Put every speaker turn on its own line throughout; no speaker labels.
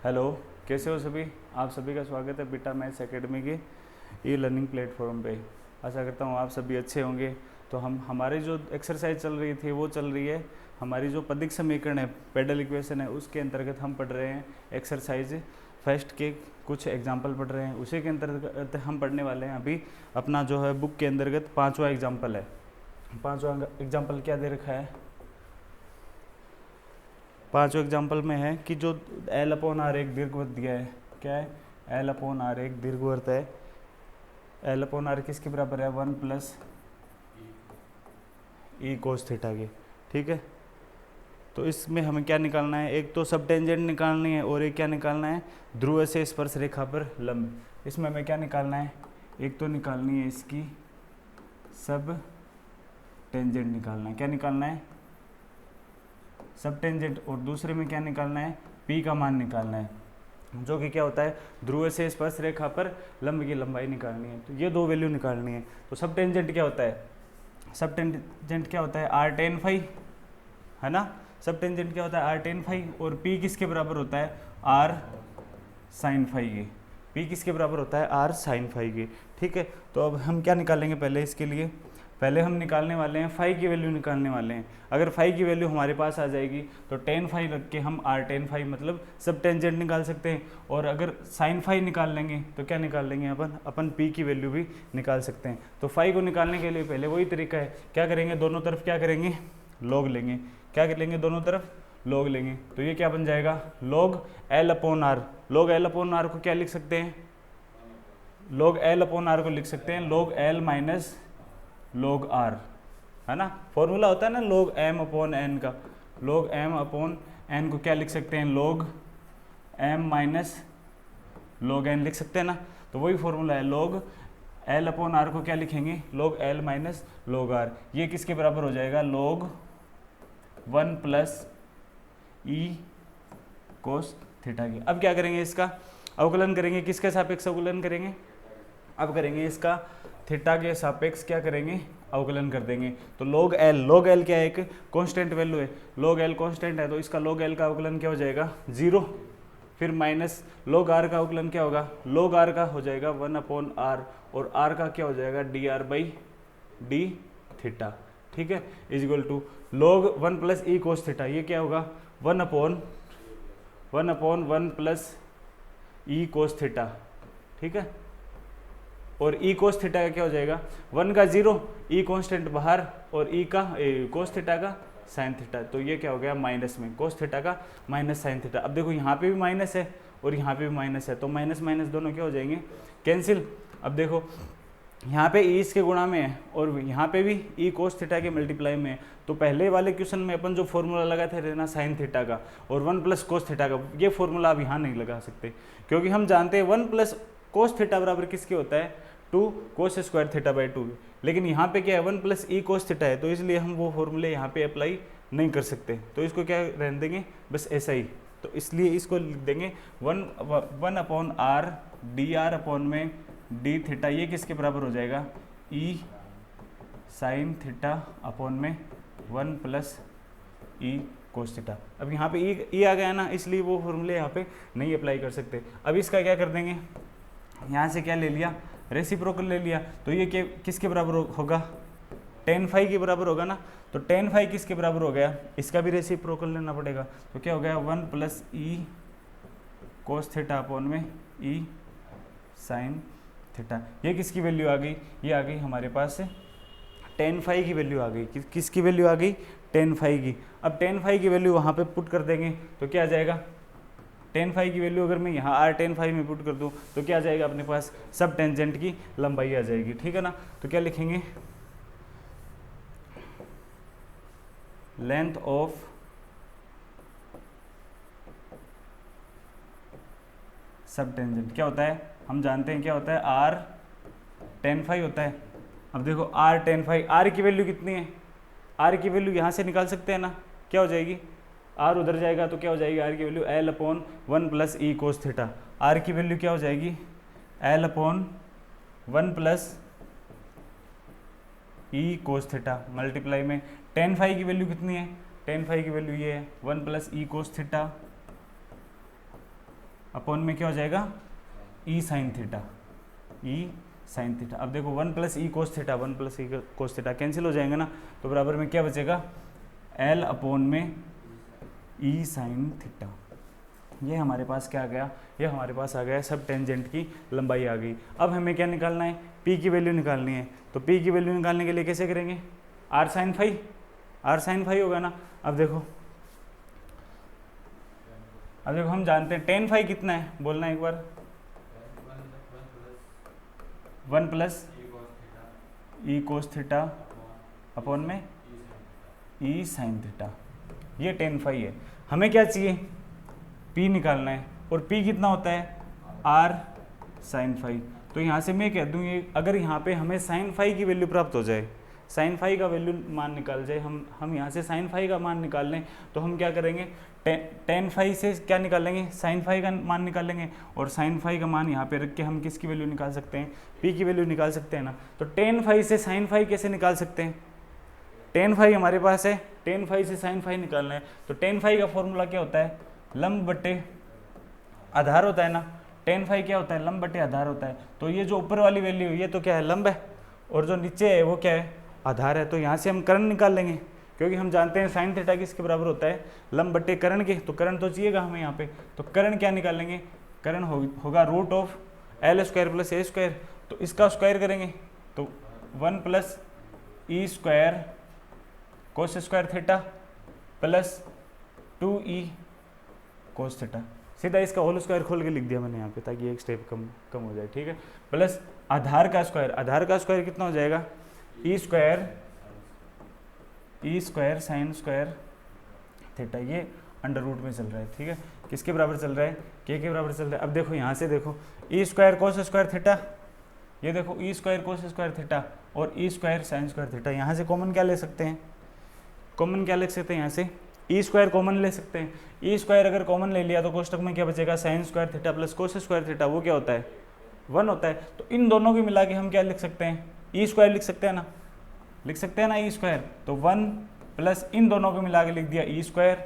Hello, कैसे हो सभी। आप सभी का स्वागत है बीटा मैथ्स एकेडमी के ई लर्निंग प्लेटफॉर्म पे। आशा करता हूँ आप सभी अच्छे होंगे। तो हमारी जो एक्सरसाइज चल रही थी वो चल रही है, हमारी जो पदिक समीकरण है, पेडल इक्वेशन है, उसके अंतर्गत हम पढ़ रहे हैं एक्सरसाइज फर्स्ट के कुछ एग्जाम्पल पढ़ रहे हैं। उसी के अंतर्गत हम पढ़ने वाले हैं अभी अपना जो है बुक के अंतर्गत 5वां एग्जाम्पल है। 5वां एग्जाम्पल क्या दे रखा है? 5वें एग्जाम्पल में है कि जो एल अपॉन आर एक दीर्घवृत्त दिया है। क्या है? एल अपॉन आर एक दीर्घवृत्त है। एल अपॉन आर किसके बराबर है? 1 प्लस ई कोस थीटा के। ठीक है, तो इसमें हमें क्या निकालना है? एक तो सब टेंजेंट निकालनी है और एक क्या निकालना है? ध्रुव से स्पर्श रेखा पर लंब। इसमें हमें क्या निकालना है? एक तो निकालनी है इसकी सब टेंजेंट निकालना है। क्या निकालना है? सब टेंजेंट। और दूसरे में क्या निकालना है? पी का मान निकालना है, जो कि क्या होता है? ध्रुव से स्पर्श रेखा पर लंब की लंबाई निकालनी है। तो ये दो वैल्यू निकालनी है। तो सब टेंजेंट क्या होता है? सब टेंजेंट क्या होता है? आर टेन फाई, है ना। सब टेंजेंट क्या होता है? R tan phi. और पी किसके बराबर होता है? आर साइन फाई के। पी किसके बराबर होता है? आर साइन फाई के। ठीक है, तो अब हम क्या निकालेंगे? पहले इसके लिए पहले हम निकालने वाले हैं फाई की वैल्यू निकालने वाले हैं। अगर फाई की वैल्यू हमारे पास आ जाएगी तो टेन फाई रख के हम आर टेन फाई मतलब सब टेंजेंट निकाल सकते हैं। और अगर साइन फाई निकाल लेंगे तो क्या निकाल लेंगे? अपन पी की वैल्यू भी निकाल सकते हैं। तो फाई को निकालने के लिए पहले वही तरीका है, क्या करेंगे? दोनों तरफ क्या करेंगे? लॉग लेंगे। क्या कर लेंगे? दोनों तरफ लॉग लेंगे। तो ये क्या बन जाएगा? Log L upon R. Log L upon R को क्या लिख सकते हैं? लॉग एल अपॉन आर को लिख सकते हैं log L minus log r, है ना। फॉर्मूला होता है ना log m अपॉन n का। log m अपॉन n को क्या लिख सकते हैं? log m minus log n लिख सकते हैं ना। तो वही फॉर्मूला है। log l अपॉन r को क्या लिखेंगे? log l minus log r। ये किसके बराबर हो जाएगा? log 1 plus e cos theta की। अब क्या करेंगे? इसका अवकलन करेंगे। किसके सापेक्ष अवकलन करेंगे? अब करेंगे इसका थीटा के सापेक्ष क्या करेंगे? अवकलन कर देंगे। तो log l क्या है? एक कांस्टेंट वैल्यू है। log l कांस्टेंट है तो इसका log l का अवकलन क्या हो जाएगा? 0। फिर माइनस log r का अवकलन क्या होगा? log r का हो जाएगा 1 अपॉन r और r का क्या हो जाएगा? dr by D theta. ठीक है, is equal to log 1 plus e cos theta. ये क्या होगा? 1 upon 1 plus e cos theta. ठीक है, और ई कोस थीटा का क्या हो जाएगा? 1 का 0, ई कॉन्स्टेंट बाहर और ई का कोस थीटा का साइन थीटा। तो ये क्या हो गया? माइनस में कोस थीटा का माइनस साइन थीटा। अब देखो यहाँ पे भी माइनस है और यहाँ पे भी माइनस है, तो माइनस माइनस दोनों क्या हो जाएंगे? कैंसिल। अब देखो यहाँ पे ई इसके गुणा में है और यहाँ पे भी ई कोस थीटा के मल्टीप्लाई में है। तो पहले वाले क्वेश्चन में अपन जो फॉर्मूला लगाते थे ना साइन थीटा का और 1 प्लस कोस थीटा का, ये फॉर्मूला अब यहाँ नहीं लगा सकते, क्योंकि हम जानते हैं 1 प्लस कोस थीटा बराबर किसके होता है? 2 कोस स्क्वायर थीटा बाई 2। लेकिन यहाँ पे क्या है? 1 प्लस ई कोस थीटा है, तो इसलिए हम वो फॉर्मूले यहाँ पे अप्लाई नहीं कर सकते। तो इसको क्या रहने देंगे? बस ऐसा ही। तो इसलिए इसको लिख देंगे 1 upon R D R upon में डी थीटा। ये किसके बराबर हो जाएगा? ई साइन थीटा अपॉन में 1 प्लस ई कोस थीटा। अब यहाँ पे ई आ गया ना, इसलिए वो फॉर्मूले यहाँ पे नहीं अप्लाई कर सकते। अब इसका क्या कर देंगे? यहाँ से क्या ले लिया? रेसिप्रोकल ले लिया। तो ये किसके बराबर होगा? टेन फाई के बराबर होगा ना। तो टेन फाई किसके बराबर हो गया? इसका भी रेसिप्रोकल लेना पड़ेगा। तो क्या हो गया? 1 plus e cos theta upon में ई साइन थीटा। ये किसकी वैल्यू आ गई? ये आ गई हमारे पास टेन फाई की वैल्यू आ गई। किसकी वैल्यू आ गई? टेन फाई की। अब टेन फाई की वैल्यू वहाँ पे पुट कर देंगे तो क्या आ जाएगा? टेन फाई की वैल्यू अगर मैं यहाँ आर टेन फाई में पुट कर दूँ तो क्या आ जाएगा अपने पास? सब टेंजेंट की लंबाई आ जाएगी। ठीक है ना। तो क्या लिखेंगे? लेंथ ऑफ सब टेंजेंट क्या होता है? हम जानते हैं क्या होता है? आर टेन फाई होता है। अब देखो आर टेन फाई, आर की वैल्यू कितनी है? आर की वैल्यू यहाँ से निकाल सकते हैं ना। क्या हो जाएगी? आर उधर जाएगा तो क्या हो जाएगी? आर की value L upon 1 plus e cos theta. R की वैल्यू क्या हो जाएगी? L upon 1 plus e cos theta multiply में टेन फाई की वैल्यू कितनी है? टेन फाई की वैल्यू ये है 1 plus e cos theta upon में क्या हो जाएगा e sine theta, e sine theta. अब देखो 1 plus e cos theta, 1 plus e cos theta cancel हो जाएंगे ना, तो बराबर में क्या बचेगा एल अपॉन में ई साइन थीटा। ये हमारे पास क्या आ गया, ये हमारे पास आ गया सब टेंजेंट की लंबाई आ गई। अब हमें क्या निकालना है, पी की वैल्यू निकालनी है। तो पी की वैल्यू निकालने के लिए कैसे करेंगे, R sine phi, R sine phi होगा ना। अब देखो हम जानते हैं टेन फाई कितना है, बोलना एक बार, 1 plus e cos theta upon में ई साइन थीटा, ये टेन फाई है। हमें क्या चाहिए, पी निकालना है, और पी कितना होता है आर साइन फाई। तो यहाँ से मैं कह दूँ ये, अगर यहाँ पे हमें साइन फाई की वैल्यू प्राप्त हो जाए, साइन फाई का वैल्यू मान निकाल जाए, हम यहाँ से साइन फाई का मान निकाल लें, तो हम क्या करेंगे टेन फाई से क्या निकालेंगे, साइन फाई का मान निकालेंगे, और साइन फाई का मान यहाँ पे रख के हम किसकी वैल्यू निकाल सकते हैं, पी की वैल्यू निकाल सकते हैं ना। तो टेन फाई से साइन फाई कैसे निकाल सकते हैं, टेन फाई हमारे पास है, टेन फाई से साइन फाई निकालना है। तो टेन फाई का फॉर्मूला क्या होता है, लंब बटे आधार होता है ना। टेन फाई क्या होता है, लंब बटे आधार होता है। तो ये जो ऊपर वाली वैल्यू है ये तो क्या है, लंब है, और जो नीचे है वो क्या है, आधार है। तो यहाँ से हम कर्ण निकाल लेंगे, क्योंकि हम जानते हैं साइन थीटा किसके बराबर होता है, लंब बटे कर्ण के। तो कर्ण तो चाहिएगा हमें यहाँ पे, तो कर्ण क्या निकालेंगे, कर्ण होगा root of L square plus A square. तो इसका स्क्वायर करेंगे तो 1 प्लस ई square cos square theta plus 2e cos theta. सीधा इसका होल स्क्वायर खोल के लिख दिया मैंने यहाँ पे, ताकि एक स्टेप कम हो जाए, ठीक है। प्लस आधार का स्क्वायर, आधार का स्क्वायर कितना हो जाएगा, E square sine square theta, ये अंडर रूट में चल रहा है, ठीक है। किसके बराबर चल रहा है, के बराबर चल रहा है। अब देखो यहाँ से देखो ई स्क्वायर कोस स्क्वायर थीटा, ये देखो ई स्क्वायर कोस स्क्वायर थीटा और E square sine square theta. यहाँ से कॉमन क्या ले सकते हैं, कॉमन क्या ले सकते हैं, यहाँ से ई स्क्वायर कॉमन ले सकते हैं। ई स्क्वायर अगर कॉमन ले लिया तो कोष्टक में क्या बचेगा, sign square theta plus cos square theta, वो क्या होता है 1 होता है। तो इन दोनों को मिला के हम क्या लिख सकते हैं, ई स्क्वायर लिख सकते हैं ना, लिख सकते हैं ना ई स्क्वायर। तो 1 प्लस इन दोनों को मिला के लिख दिया ई स्क्वायर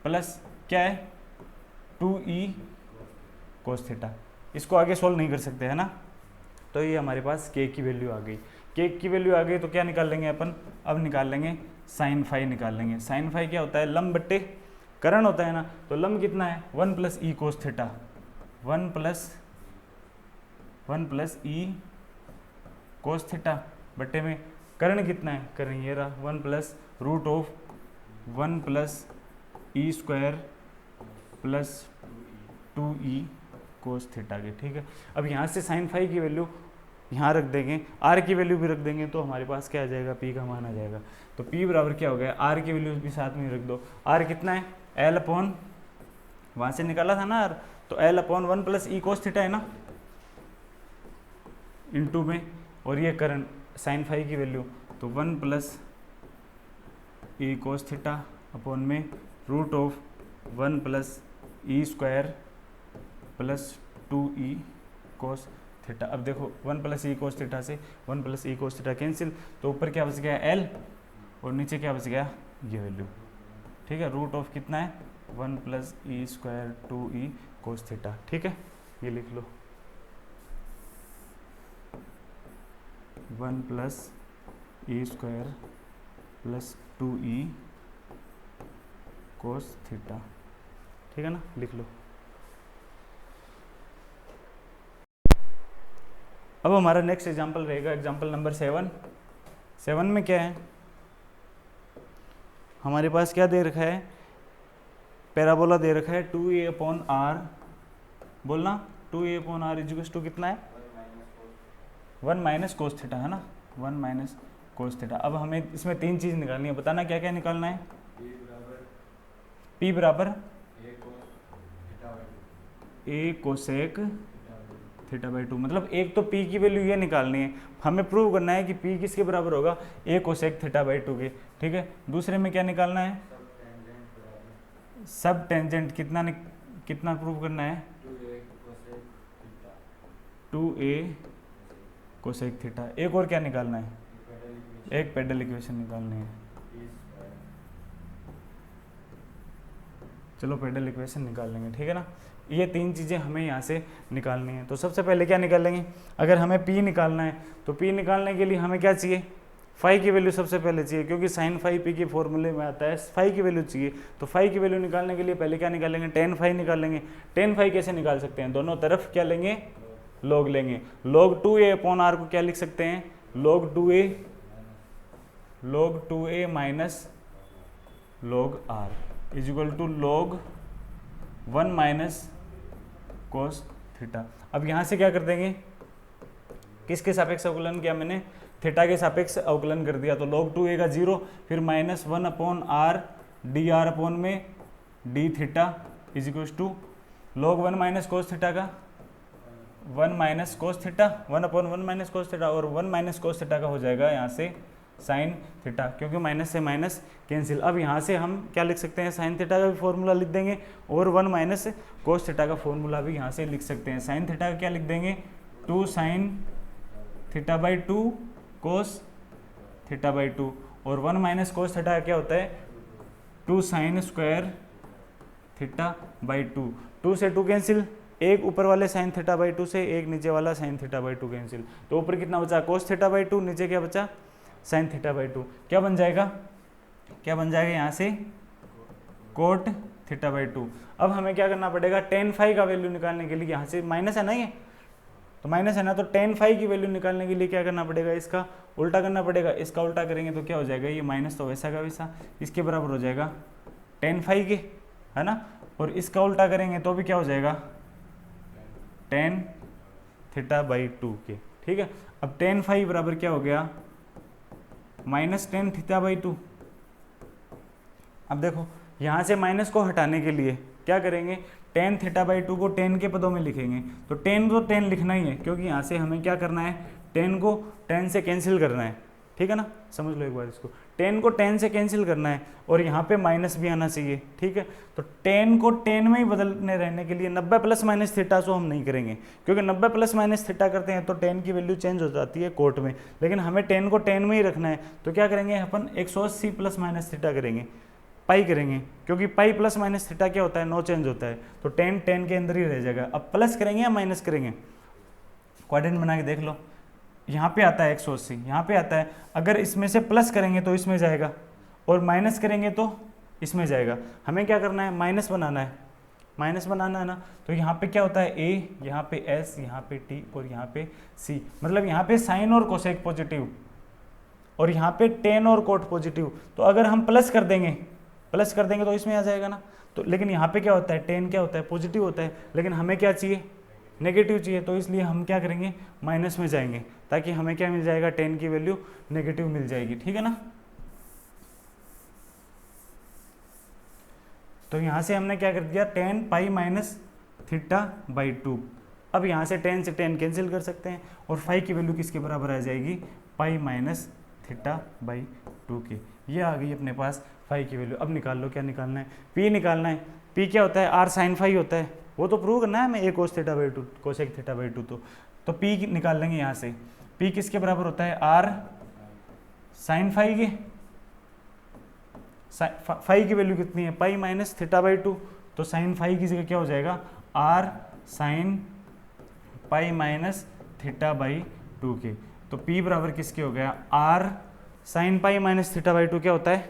प्लस क्या है 2e कोस थीटा। इसको आगे सोल्व नहीं कर सकते है ना। तो ये हमारे पास के की वैल्यू आ गई, के की वैल्यू आ गई तो क्या निकाल लेंगे अपन, अब निकाल लेंगे साइन फाई निकाल लेंगे। साइन फाई क्या होता है, लंब बट्टे कर्ण होता है ना। तो लंब कितना है 1 plus e cos theta, 1 plus e cos theta बट्टे में कर्ण कितना है, कर्ण ये रहा 1 plus root of 1 plus E square plus 2e cos theta के, ठीक है। अब यहाँ से साइन फाई की वैल्यू यहाँ रख देंगे, आर की वैल्यू भी रख देंगे, तो हमारे पास क्या आ जाएगा, पी का मान आ जाएगा। तो पी बराबर क्या हो गया, आर की वैल्यू भी साथ में रख दो। आर कितना है, एल अपॉन, वहाँ से निकाला था ना आर, तो l upon 1 plus e cos theta है ना इनटू में, और ये करंट साइन फाई की वैल्यू तो 1 plus e cos theta upon में root of 1 plus E square plus 2e cos theta. अब देखो 1 प्लस ई कोस थीटा से 1 plus e cos theta cancel, तो ऊपर क्या बच गया एल और नीचे क्या बच गया ये वैल्यू, ठीक है। रूट ऑफ कितना है 1 प्लस ई स्क्वायर 2e कोस थीटा, ठीक है। ये लिख लो 1 प्लस ई square plus 2e cos theta, ठीक है ना, लिख लो। अब हमारा नेक्स्ट एग्जाम्पल रहेगा एग्जाम्पल नंबर 7 में क्या है, हमारे पास क्या दे रखा है, पैराबोला दे रखा है 2a अपॉन आर, बोलना 2a upon are equals to कितना है 1 माइनस कोस थीटा, है ना, 1 माइनस कोस थीटा। अब हमें इसमें 3 चीज़ निकालनी है, बताना क्या क्या निकालना है। P बराबर a कोसेक थीटा बाई 2, मतलब एक तो P की वैल्यू ये निकालनी है, हमें प्रूव करना है कि P किसके बराबर होगा, a कोसेक थीटा बाई 2 के, ठीक है। दूसरे में क्या निकालना है, सब टेंजेंट कितना प्रूव करना है 2a कोसेक थीटा। एक और क्या निकालना है, एक पेडल इक्वेशन निकालनी है। चलो पेडल इक्वेशन निकाल लेंगे, ठीक है ना। ये 3 चीज़ें हमें यहाँ से निकालनी है। तो सबसे पहले क्या निकालेंगे, अगर हमें P निकालना है तो P निकालने के लिए हमें क्या चाहिए, फाई की वैल्यू सबसे पहले चाहिए, क्योंकि साइन फाई पी के फॉर्मूले में आता है फाई की वैल्यू चाहिए। तो फाई की वैल्यू निकालने के लिए पहले क्या निकालेंगे, टेन फाई निकालेंगे। टेन फाई कैसे निकाल सकते हैं, दोनों तरफ क्या लेंगे, लॉग लेंगे। log 2a अपॉन आर को क्या लिख सकते हैं, log 2a minus log r is equal to log 1 minus cos theta. अब यहाँ से क्या कर देंगे, किसके सापेक्ष अवकलन किया मैंने, थीटा के सापेक्ष अवकलन कर दिया। तो log 2a का 0, फिर minus 1 upon R D R upon में D theta is equal to log 1 minus cos theta का 1 minus cos theta, 1 upon 1 minus cos theta, और 1 माइनस कोस थीटा का हो जाएगा यहाँ से साइन थीटा, क्योंकि माइनस से माइनस कैंसिल। अब यहाँ से हम क्या लिख सकते हैं, साइन थीटा का भी फॉर्मूला लिख देंगे और 1 माइनस कोस थीटा का फॉर्मूला भी यहाँ से लिख सकते हैं। साइन थीटा का क्या लिख देंगे, 2 sign theta by 2 cos theta by 2, और 1 माइनस कोस थीटा क्या होता है, 2 साइन स्क्वायर थीटा बाई 2। 2 से 2 कैंसिल, एक ऊपर वाले साइन थीटा बाई 2 से एक नीचे वाला साइन थीटा बाई 2 कैंसिल। तो ऊपर कितना बचा, कोस थीटा बाई 2, नीचे क्या बचा, साइन थीटा बाई 2। क्या बन जाएगा, क्या बन जाएगा यहाँ से कोट थीटा बाई 2। अब हमें क्या करना पड़ेगा, टेन फाई का वैल्यू निकालने के लिए, यहाँ से माइनस है ना, ये तो माइनस है ना, तो टेन फाई की वैल्यू निकालने के लिए क्या करना पड़ेगा, इसका उल्टा करना पड़ेगा। इसका उल्टा करेंगे तो क्या हो जाएगा, ये माइनस तो वैसा का वैसा इसके बराबर हो जाएगा टेन फाई के, है ना। और इसका उल्टा करेंगे तो भी क्या हो जाएगा, टेन थीटा बाई 2 के, ठीक है। अब टेन फाई बराबर क्या हो गया, माइनस टेन थीटा बाई 2। अब देखो यहाँ से माइनस को हटाने के लिए क्या करेंगे, टेन थीटा बाई 2 को टेन के पदों में लिखेंगे। तो टेन को टेन लिखना ही है, क्योंकि यहाँ से हमें क्या करना है, टेन को टेन से कैंसिल करना है, ठीक है ना। समझ लो एक बार इसको, टेन को टेन से कैंसिल करना है और यहाँ पे माइनस भी आना चाहिए, ठीक है। तो टेन को टेन में ही बदलने रहने के लिए 90 प्लस माइनस थीटा सो हम नहीं करेंगे, क्योंकि 90 प्लस माइनस थीटा करते हैं तो टेन की वैल्यू चेंज हो जाती है कोट में, लेकिन हमें टेन को टेन में ही रखना है। तो क्या करेंगे अपन, 180 प्लस माइनस थीटा करेंगे, पाई करेंगे, क्योंकि पाई प्लस माइनस थीटा क्या होता है, नो चेंज होता है। तो टेन टेन के अंदर ही रह जाएगा। अब प्लस करेंगे या माइनस करेंगे, क्वाड्रेंट बना के देख लो, यहाँ पे आता है 180, यहाँ पे आता है। अगर इसमें से प्लस करेंगे तो इसमें जाएगा और माइनस करेंगे तो इसमें जाएगा। हमें क्या करना है, माइनस बनाना है, माइनस बनाना है ना। तो यहाँ पे क्या होता है, ए, यहाँ पे एस, यहाँ पे टी और यहाँ पे सी, मतलब यहाँ पे साइन और कोसेक पॉजिटिव और यहाँ पे टेन और कोट पॉजिटिव। तो अगर हम प्लस कर देंगे तो इसमें आ जाएगा ना। तो लेकिन यहाँ पे क्या होता है, टेन क्या होता है, पॉजिटिव होता है, लेकिन हमें क्या चाहिए, नेगेटिव चाहिए। तो इसलिए हम क्या करेंगे, माइनस में जाएंगे, ताकि हमें क्या मिल जाएगा, टेन की वैल्यू नेगेटिव मिल जाएगी, ठीक है ना। तो यहाँ से हमने क्या कर दिया, ten pi minus theta by 2। अब यहाँ से टेन से टेन कैंसिल कर सकते हैं और फाई की वैल्यू किसके बराबर आ जाएगी, पाई माइनस थीटा बाई 2 के। ये आ गई अपने पास फाई की वैल्यू। अब निकाल लो, क्या निकालना है, पी निकालना है। पी क्या होता है, आर साइन फाई होता है, वो तो प्रूव करना है हमें, A cos theta by 2 cosec theta by 2। तो पी निकाल लेंगे यहाँ से। पी किसके बराबर होता है, आर साइन फाई के, फाई की वैल्यू कितनी है, पाई माइनस थीटा बाई 2। तो साइन फाई की जगह क्या हो जाएगा, r sine pi minus theta by 2 के। तो पी बराबर किसके हो गया, r sine pi minus theta by 2 क्या होता है,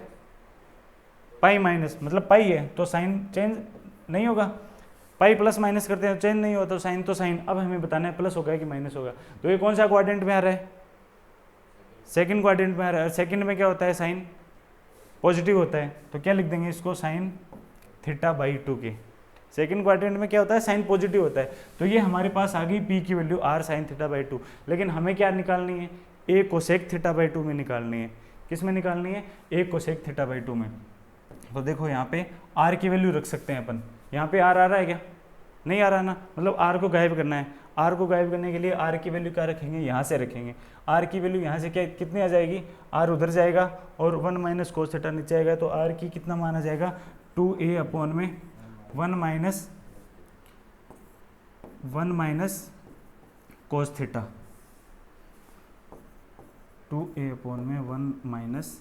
पाई माइनस, मतलब पाई है तो साइन चेंज नहीं होगा, पाई प्लस माइनस करते हैं तो चेंज नहीं होता, तो साइन तो साइन। अब हमें बताना है प्लस होगा कि माइनस होगा। तो ये कौन सा क्वाड्रेंट में आ रहा है, सेकंड क्वाड्रेंट में आ रहा है। सेकंड में क्या होता है, साइन पॉजिटिव होता है, तो क्या लिख देंगे इसको, साइन थीटा बाई 2 के। सेकंड क्वाड्रेंट में क्या होता है, साइन पॉजिटिव होता है। तो ये हमारे पास आ गई पी की value, r sine theta by 2। लेकिन हमें क्या निकालनी है, ए कोसेक थीटा बाई 2 में निकालनी है। किस में निकालनी है, ए कोसेक थीटा बाई 2 में। तो देखो यहाँ पे आर की वैल्यू रख सकते हैं अपन। यहाँ पे आर आ रहा है क्या, नहीं आ रहा ना, मतलब आर को गायब करना है। आर को गायब करने के लिए आर की वैल्यू क्या रखेंगे, यहाँ से रखेंगे। आर की वैल्यू यहाँ से क्या कितनी आ जाएगी, आर उधर जाएगा और 1 माइनस कोस थीटा नीचे आएगा। तो आर की कितना माना जाएगा, 2a अपॉन में 1 माइनस कोस थीटा, 2a अपॉन में 1 माइनस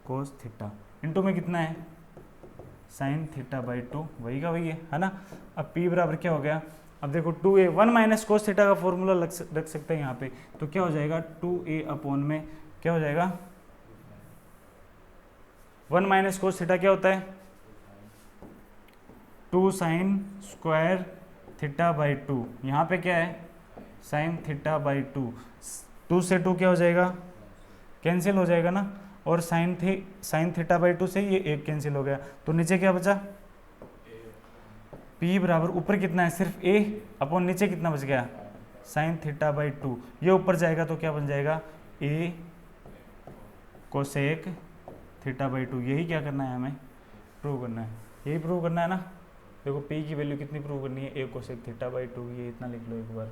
कोस थीटा। इंटू में कितना है साइन थीटा बाई 2, वही का वही है ना। अब P बराबर क्या हो गया, अब देखो 2a 1 माइनस कोस थीटा का फॉर्मूला रख सकते हैं यहाँ पे, तो क्या हो जाएगा 2a अपॉन में क्या हो जाएगा 1 माइनस कोस थीटा क्या होता है 2 साइन स्क्वायर थीटा बाई 2, यहाँ पे क्या है साइन थीटा बाई 2, 2 से 2 क्या हो जाएगा कैंसिल हो जाएगा ना, और साइन थीटा बाई 2 से ये एक कैंसिल हो गया, तो नीचे क्या बचा P बराबर ऊपर कितना है सिर्फ a अपॉन नीचे कितना बच गया साइन थीटा बाई 2, ये ऊपर जाएगा तो क्या बन जाएगा a कोसेक थीटा बाई 2, यही क्या करना है हमें प्रूव करना है, यही प्रूव करना है ना। देखो P की वैल्यू कितनी प्रूव करनी है a कोसेक थीटा बाई 2, ये इतना लिख लो एक बार।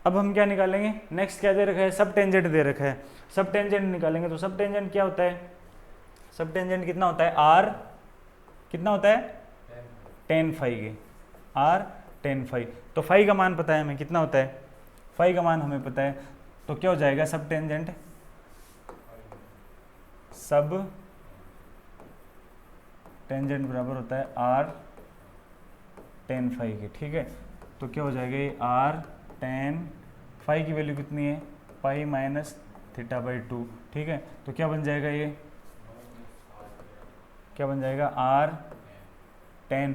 अब हम क्या निकालेंगे, नेक्स्ट क्या दे रखा है सब टेंजेंट दे रखा है, सब टेंजेंट निकालेंगे। तो सब टेंजेंट क्या होता है, सब टेंजेंट कितना होता है r कितना होता है tan फाई के, r tan फाई, तो फाई का मान पता है हमें कितना होता है, फाई का मान हमें पता है, तो क्या हो जाएगा सब टेंजेंट बराबर होता है r tan फाई के, ठीक है। तो क्या हो जाएगा ये r tan फाई की वैल्यू कितनी है पाई माइनस थीटा बाई 2, ठीक है। तो क्या बन जाएगा ये, क्या बन जाएगा r tan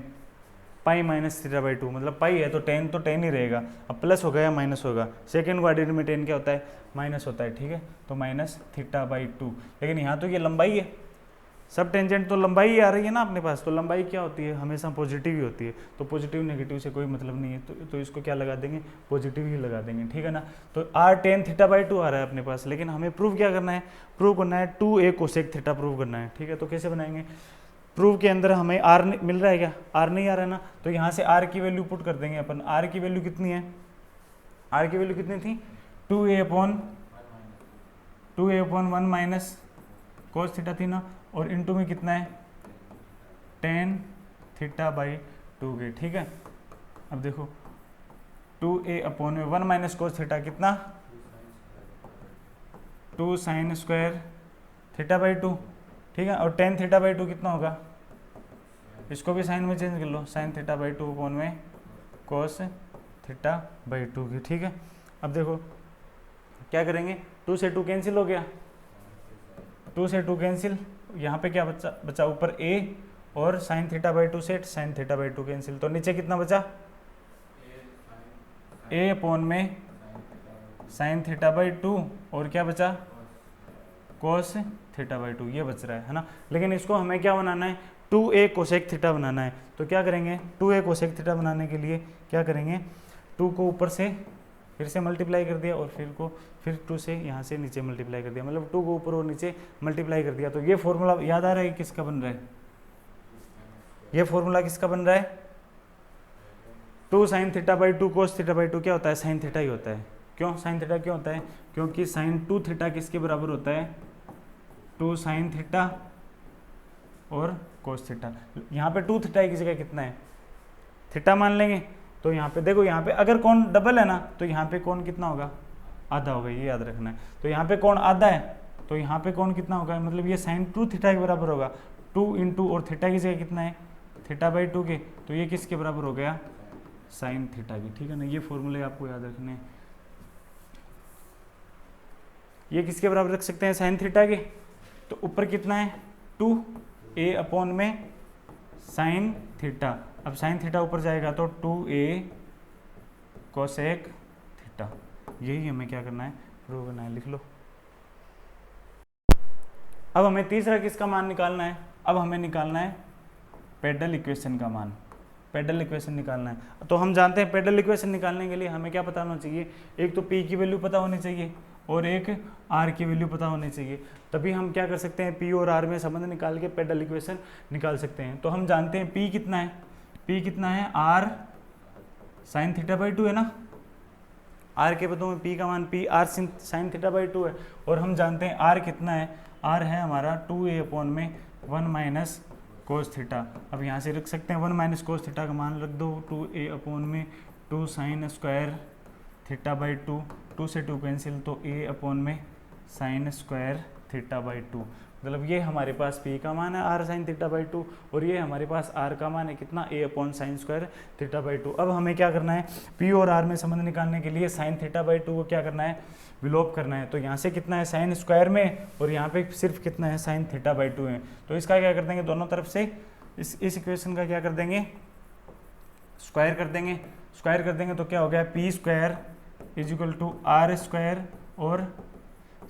pi minus theta by 2, मतलब पाई है तो tan ही रहेगा, अब प्लस होगा या माइनस होगा, सेकेंड क्वाड्रेंट में tan क्या होता है माइनस होता है, ठीक है। तो माइनस थीटा बाई 2, लेकिन यहाँ तो ये लंबाई है, सब टेंजेंट तो लंबाई ही आ रही है ना अपने पास, तो लंबाई क्या होती है हमेशा पॉजिटिव ही होती है, तो पॉजिटिव नेगेटिव से कोई मतलब नहीं है, तो इसको क्या लगा देंगे पॉजिटिव ही लगा देंगे, ठीक है ना। तो r tan थीटा बाई 2 आ रहा है अपने पास, लेकिन हमें प्रूव क्या करना है, प्रूव करना है 2a कोसेक थीटा प्रूव करना है, ठीक है। तो कैसे बनाएंगे, प्रूव के अंदर हमें r मिल रहा है क्या, r नहीं आ रहा है ना, तो यहाँ से r की वैल्यू पुट कर देंगे अपन, r की वैल्यू कितनी है, r की वैल्यू कितनी थी 2a upon 1 minus cos theta थी ना, और इनटू में कितना है tan थीटा बाई 2 के, ठीक है। अब देखो 2a अपॉन में 1 माइनस कोस थीटा कितना 2 साइन स्क्वायर थीटा बाई 2, ठीक है। और tan थीटा बाई 2 कितना होगा, इसको भी साइन में चेंज कर लो, साइन थीटा बाई 2 अपॉन में कोस थीटा बाई 2 की, ठीक है। अब देखो क्या करेंगे, 2 से 2 कैंसिल हो गया, 2 से 2 कैंसिल, यहाँ पे क्या बचा ऊपर a और साइन थीटा बाई 2 से साइन थीटा बाई 2 कैंसिल, तो नीचे कितना बचा a अपॉन में साइन थीटा बाई 2 और क्या बचा कोस थीटा बाई 2, ये बच रहा है ना। लेकिन इसको हमें क्या बनाना है 2a कोसेक थीटा बनाना है, तो क्या करेंगे 2a कोसेक थीटा बनाने के लिए क्या करेंगे 2 को ऊपर से फिर से मल्टीप्लाई कर दिया और फिर 2 से यहाँ से नीचे मल्टीप्लाई कर दिया, मतलब 2 को ऊपर और नीचे मल्टीप्लाई कर दिया। तो ये फॉर्मूला याद आ रहा है किसका बन रहा है, ये फॉर्मूला किसका बन रहा है 2 sign theta by 2 cos theta by 2 क्या होता है साइन थीटा ही होता है। क्यों साइन थीटा क्यों होता है, क्योंकि साइन 2 थीटा किसके बराबर होता है 2 साइन थीटा और कोस थीटा, यहाँ पे 2 थीटा की जगह कितना है थीटा मान लेंगे, तो यहाँ पे देखो यहाँ पे अगर कोण डबल है ना तो यहाँ पे कोण कितना होगा आधा होगा, ये याद रखना है। तो यहाँ पे कोण आधा है तो यहाँ पे कोण कितना होगा, मतलब ये साइन 2 थीटा के बराबर होगा, 2 इंटू और थीटा की जगह कितना है थीटा बाई 2 के, तो ये किसके बराबर हो गया साइन थीटा की, ठीक है ना। ये फॉर्मूले आपको याद रखने हैं, ये किसके बराबर रख सकते हैं साइन थीटा के, तो ऊपर कितना है 2a अपॉन में साइन थीटा, अब साइन थीटा ऊपर जाएगा तो 2a कोसेक थीटा, यही हमें क्या करना है प्रूव करना है, लिख लो। अब हमें तीसरा किसका मान निकालना है, अब हमें निकालना है पेडल इक्वेशन का मान, पेडल इक्वेशन निकालना है। तो हम जानते हैं पेडल इक्वेशन निकालने के लिए हमें क्या पता होना चाहिए, एक तो p की वैल्यू पता होनी चाहिए और एक r की वैल्यू पता होनी चाहिए, तभी हम क्या कर सकते हैं p और r में संबंध निकाल के पेडल इक्वेशन निकाल सकते हैं। तो हम जानते हैं p कितना है, p कितना है r साइन थीटा बाई 2 है ना, r के पदों में p का मान p r sign theta by 2 है, और हम जानते हैं r कितना है, r है हमारा 2a अपॉन में 1 माइनस कोस थीटा। अब यहाँ से रख सकते हैं 1 माइनस कोस थीटा का मान रख दो 2a अपॉन में 2 साइन स्क्वायर थीटा बाई 2, 2 से 2 कैंसिल, तो a अपॉन में साइन स्क्वायर थीटा बाई 2, मतलब ये हमारे पास p का मान है r साइन थीटा बाई 2 और ये हमारे पास r का मान है कितना a upon sine square theta by 2। अब हमें क्या करना है, p और r में संबंध निकालने के लिए साइन थीटा बाई 2 को क्या करना है, विलोप करना है। तो यहाँ से कितना है साइन स्क्वायर में और यहाँ पे सिर्फ कितना है साइन थीटा बाई 2 है। तो इसका क्या कर देंगे, दोनों तरफ से इस इक्वेशन का क्या कर देंगे, स्क्वायर कर देंगे। स्क्वायर कर देंगे तो क्या हो गया, p square is equal to r square और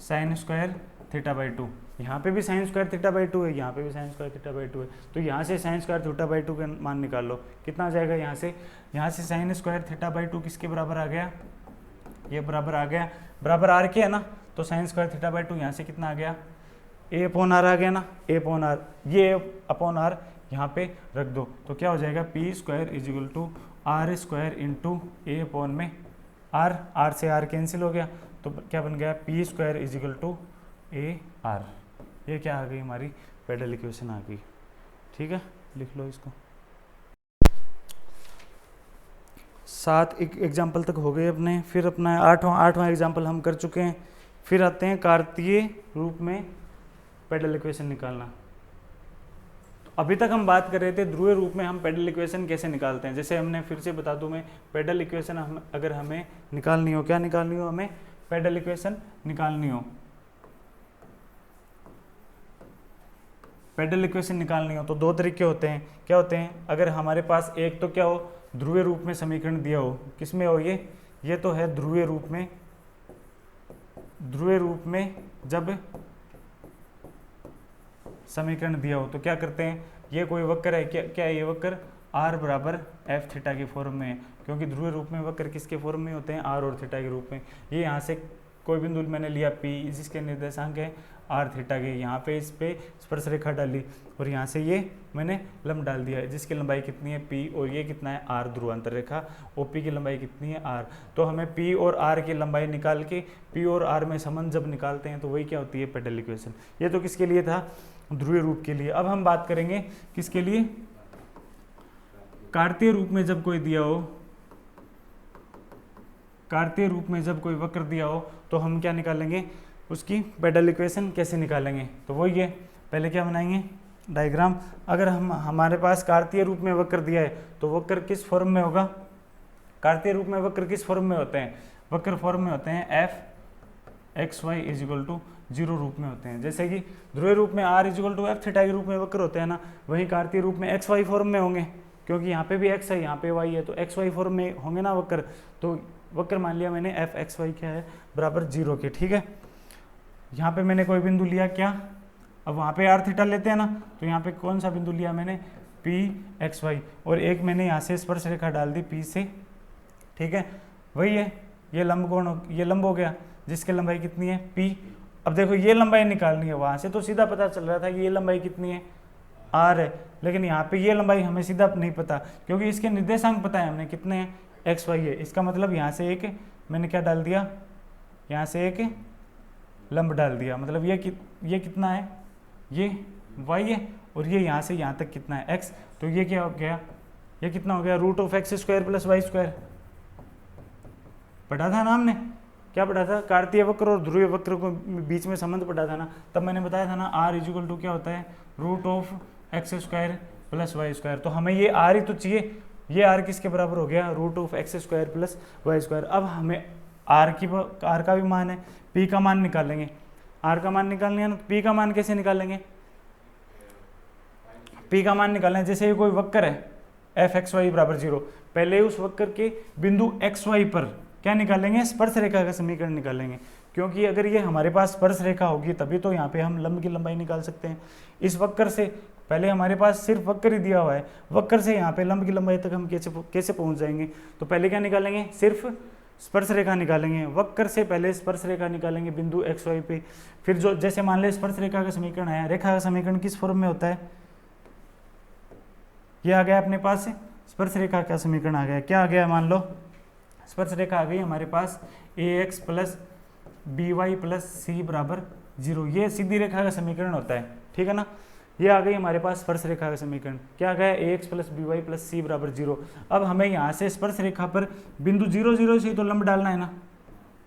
साइन स्क्वायर थीटा बाई 2। यहाँ पे भी साइन स्क्वायर थीटा बाई 2 है, यहाँ पे भी साइन स्क्वायर थीटा बाई 2 है। तो यहाँ से साइन स्क्वायर थीटा बाई 2 का मान निकाल लो, कितना आ जाएगा यहाँ से साइन स्क्वायर थीटा बाई 2 किसके बराबर आ गया, ये बराबर आ गया, बराबर आर के है ना। तो साइन स्क्वायर थीटा बाई 2 यहाँ से कितना आ गया, ए अपॉन आर आ गया ना, ए अपॉन आर, ये अपॉन आर यहाँ पे रख दो तो क्या हो जाएगा, p square is equal to r square into a upon में आर से आर कैंसिल हो गया तो क्या बन गया, p square is equal to a r. ये क्या आ गई हमारी पेडल इक्वेशन आ गई। ठीक है, लिख लो इसको। 7 एग्जाम्पल तक हो गए अपने, फिर अपना आठवां एग्जाम्पल हम कर चुके हैं। फिर आते हैं कार्तीय रूप में पेडल इक्वेशन निकालना। तो अभी तक हम बात कर रहे थे ध्रुवीय रूप में हम पेडल इक्वेशन कैसे निकालते हैं। जैसे हमने, फिर से बता दूं मैं, पेडल इक्वेशन अगर हमें निकालनी हो, क्या निकालनी हो हमें, पेडल इक्वेशन निकालनी हो, पेडल इक्वेशन निकालनी हो तो दो तरीके होते हैं। क्या होते हैं, अगर हमारे पास एक तो क्या हो, ध्रुवीय रूप में समीकरण दिया हो, किसमें हो ये तो है ध्रुवीय रूप में, ध्रुवीय रूप में जब समीकरण दिया हो तो क्या करते हैं, ये कोई वक्र है, क्या है ये वक्र, r बराबर एफ थीटा के फॉर्म में है, क्योंकि ध्रुवीय रूप में वक्र किसके फॉर्म में होते हैं, r और थीटा के रूप में। ये यहाँ से कोई बिंदु मैंने लिया P, जिसके निर्देशांक है r थीटा के, यहाँ पे इस पे स्पर्श रेखा डाली और यहाँ से ये मैंने लंब डाल दिया है, जिसकी लंबाई कितनी है P और ये कितना है r, ध्रुवांतर रेखा OP की लंबाई कितनी है r। तो हमें P और r की लंबाई निकाल के P और r में संबंध जब निकालते हैं तो वही क्या होती है, पेडल इक्वेशन। ये तो किसके लिए था, ध्रुवीय रूप के लिए। अब हम बात करेंगे किसके लिए, कार्तीय रूप में जब कोई दिया हो, कार्तीय रूप में जब कोई वक्र दिया हो तो हम क्या निकालेंगे, उसकी पेडल इक्वेशन कैसे निकालेंगे। तो वही है, पहले क्या बनाएंगे, डायग्राम। अगर हमारे पास कार्तीय रूप में वक्र दिया है तो वक्र किस फॉर्म में होगा, कार्तीय रूप में वक्र किस फॉर्म में होते हैं, वक्र फॉर्म में होते हैं f x y is equal to 0 रूप में होते हैं। जैसे कि ध्रुवीय रूप में r is equal to f theta के रूप में वक्र होते हैं ना, वहीं कार्तीय रूप में एक्स वाई फॉर्म में होंगे, क्योंकि यहाँ पे भी एक्स है यहाँ पे वाई है, तो एक्स वाई फॉर्म में होंगे ना वक्र। तो वक्र मान लिया मैंने एफ एक्स वाई क्या है, बराबर 0 के। ठीक है, यहाँ पे मैंने कोई बिंदु लिया क्या, अब वहाँ पे आर थीटा लेते हैं ना, तो यहाँ पे कौन सा बिंदु लिया मैंने, पी एक्स वाई, और एक मैंने यहाँ से स्पर्श रेखा डाल दी पी से। ठीक है, वही है, ये लंब कोण, ये लंब हो गया जिसकी लंबाई कितनी है पी। अब देखो ये लंबाई निकालनी है, वहाँ से तो सीधा पता चल रहा था कि ये लंबाई कितनी है, आर है, लेकिन यहाँ पे ये लंबाई हमें सीधा नहीं पता, क्योंकि इसके निर्देशांक पता है हमने कितने हैं, एक्स वाई है। इसका मतलब यहाँ से एक मैंने क्या डाल दिया, यहाँ से एक लंब डाल दिया, मतलब ये कितना है, ये y है, और ये यहाँ से यहाँ तक कितना है x। तो ये क्या हो गया, ये कितना हो गया, root of x square plus Y square. पढ़ा था ना हमने, क्या पढ़ा था, कार्तीय वक्र और ध्रुवीय वक्र को बीच में संबंध पढ़ा था ना, तब मैंने बताया था ना r इज इक्वल टू क्या होता है, root of x square plus Y square. तो हमें ये r ही तो चाहिए, ये r किसके बराबर हो गया, root of x square plus Y square. अब हमें r का भी मान है, p का मान निकालेंगे, r का मान निकालना है ना, p का मान कैसे निकालेंगे, p का मान निकालना है, जैसे ये कोई वक्र है एफ एक्स वाई बराबर 0, पहले उस वक्र के बिंदु एक्स वाई पर क्या निकालेंगे, स्पर्श रेखा का समीकरण निकालेंगे, क्योंकि अगर ये हमारे पास स्पर्श रेखा होगी तभी तो यहाँ पे हम लंब की लंबाई निकाल सकते हैं। इस वक्र से पहले हमारे पास सिर्फ वक्र ही दिया हुआ है, वक्र से यहाँ पे लंब की लंबाई तक हम कैसे पहुँच जाएंगे। तो पहले क्या निकालेंगे, सिर्फ स्पर्श रेखा निकालेंगे, वक्र से पहले स्पर्श रेखा निकालेंगे बिंदु एक्स वाई पे। फिर जो जैसे मान ले स्पर्श रेखा का समीकरण है, रेखा का समीकरण किस फॉर्म में होता है, ये आ गया अपने पास स्पर्श रेखा का समीकरण आ गया, क्या आ गया, मान लो स्पर्श रेखा आ गई हमारे पास A X plus B Y plus C बराबर 0, ये सीधी रेखा का समीकरण होता है। ठीक है ना, ये आ गई हमारे पास स्पर्श रेखा का समीकरण, क्या आ गया, A X plus B Y plus C बराबर 0। अब हमें यहाँ से स्पर्श रेखा पर बिंदु 0 0 से तो लंब डालना है ना,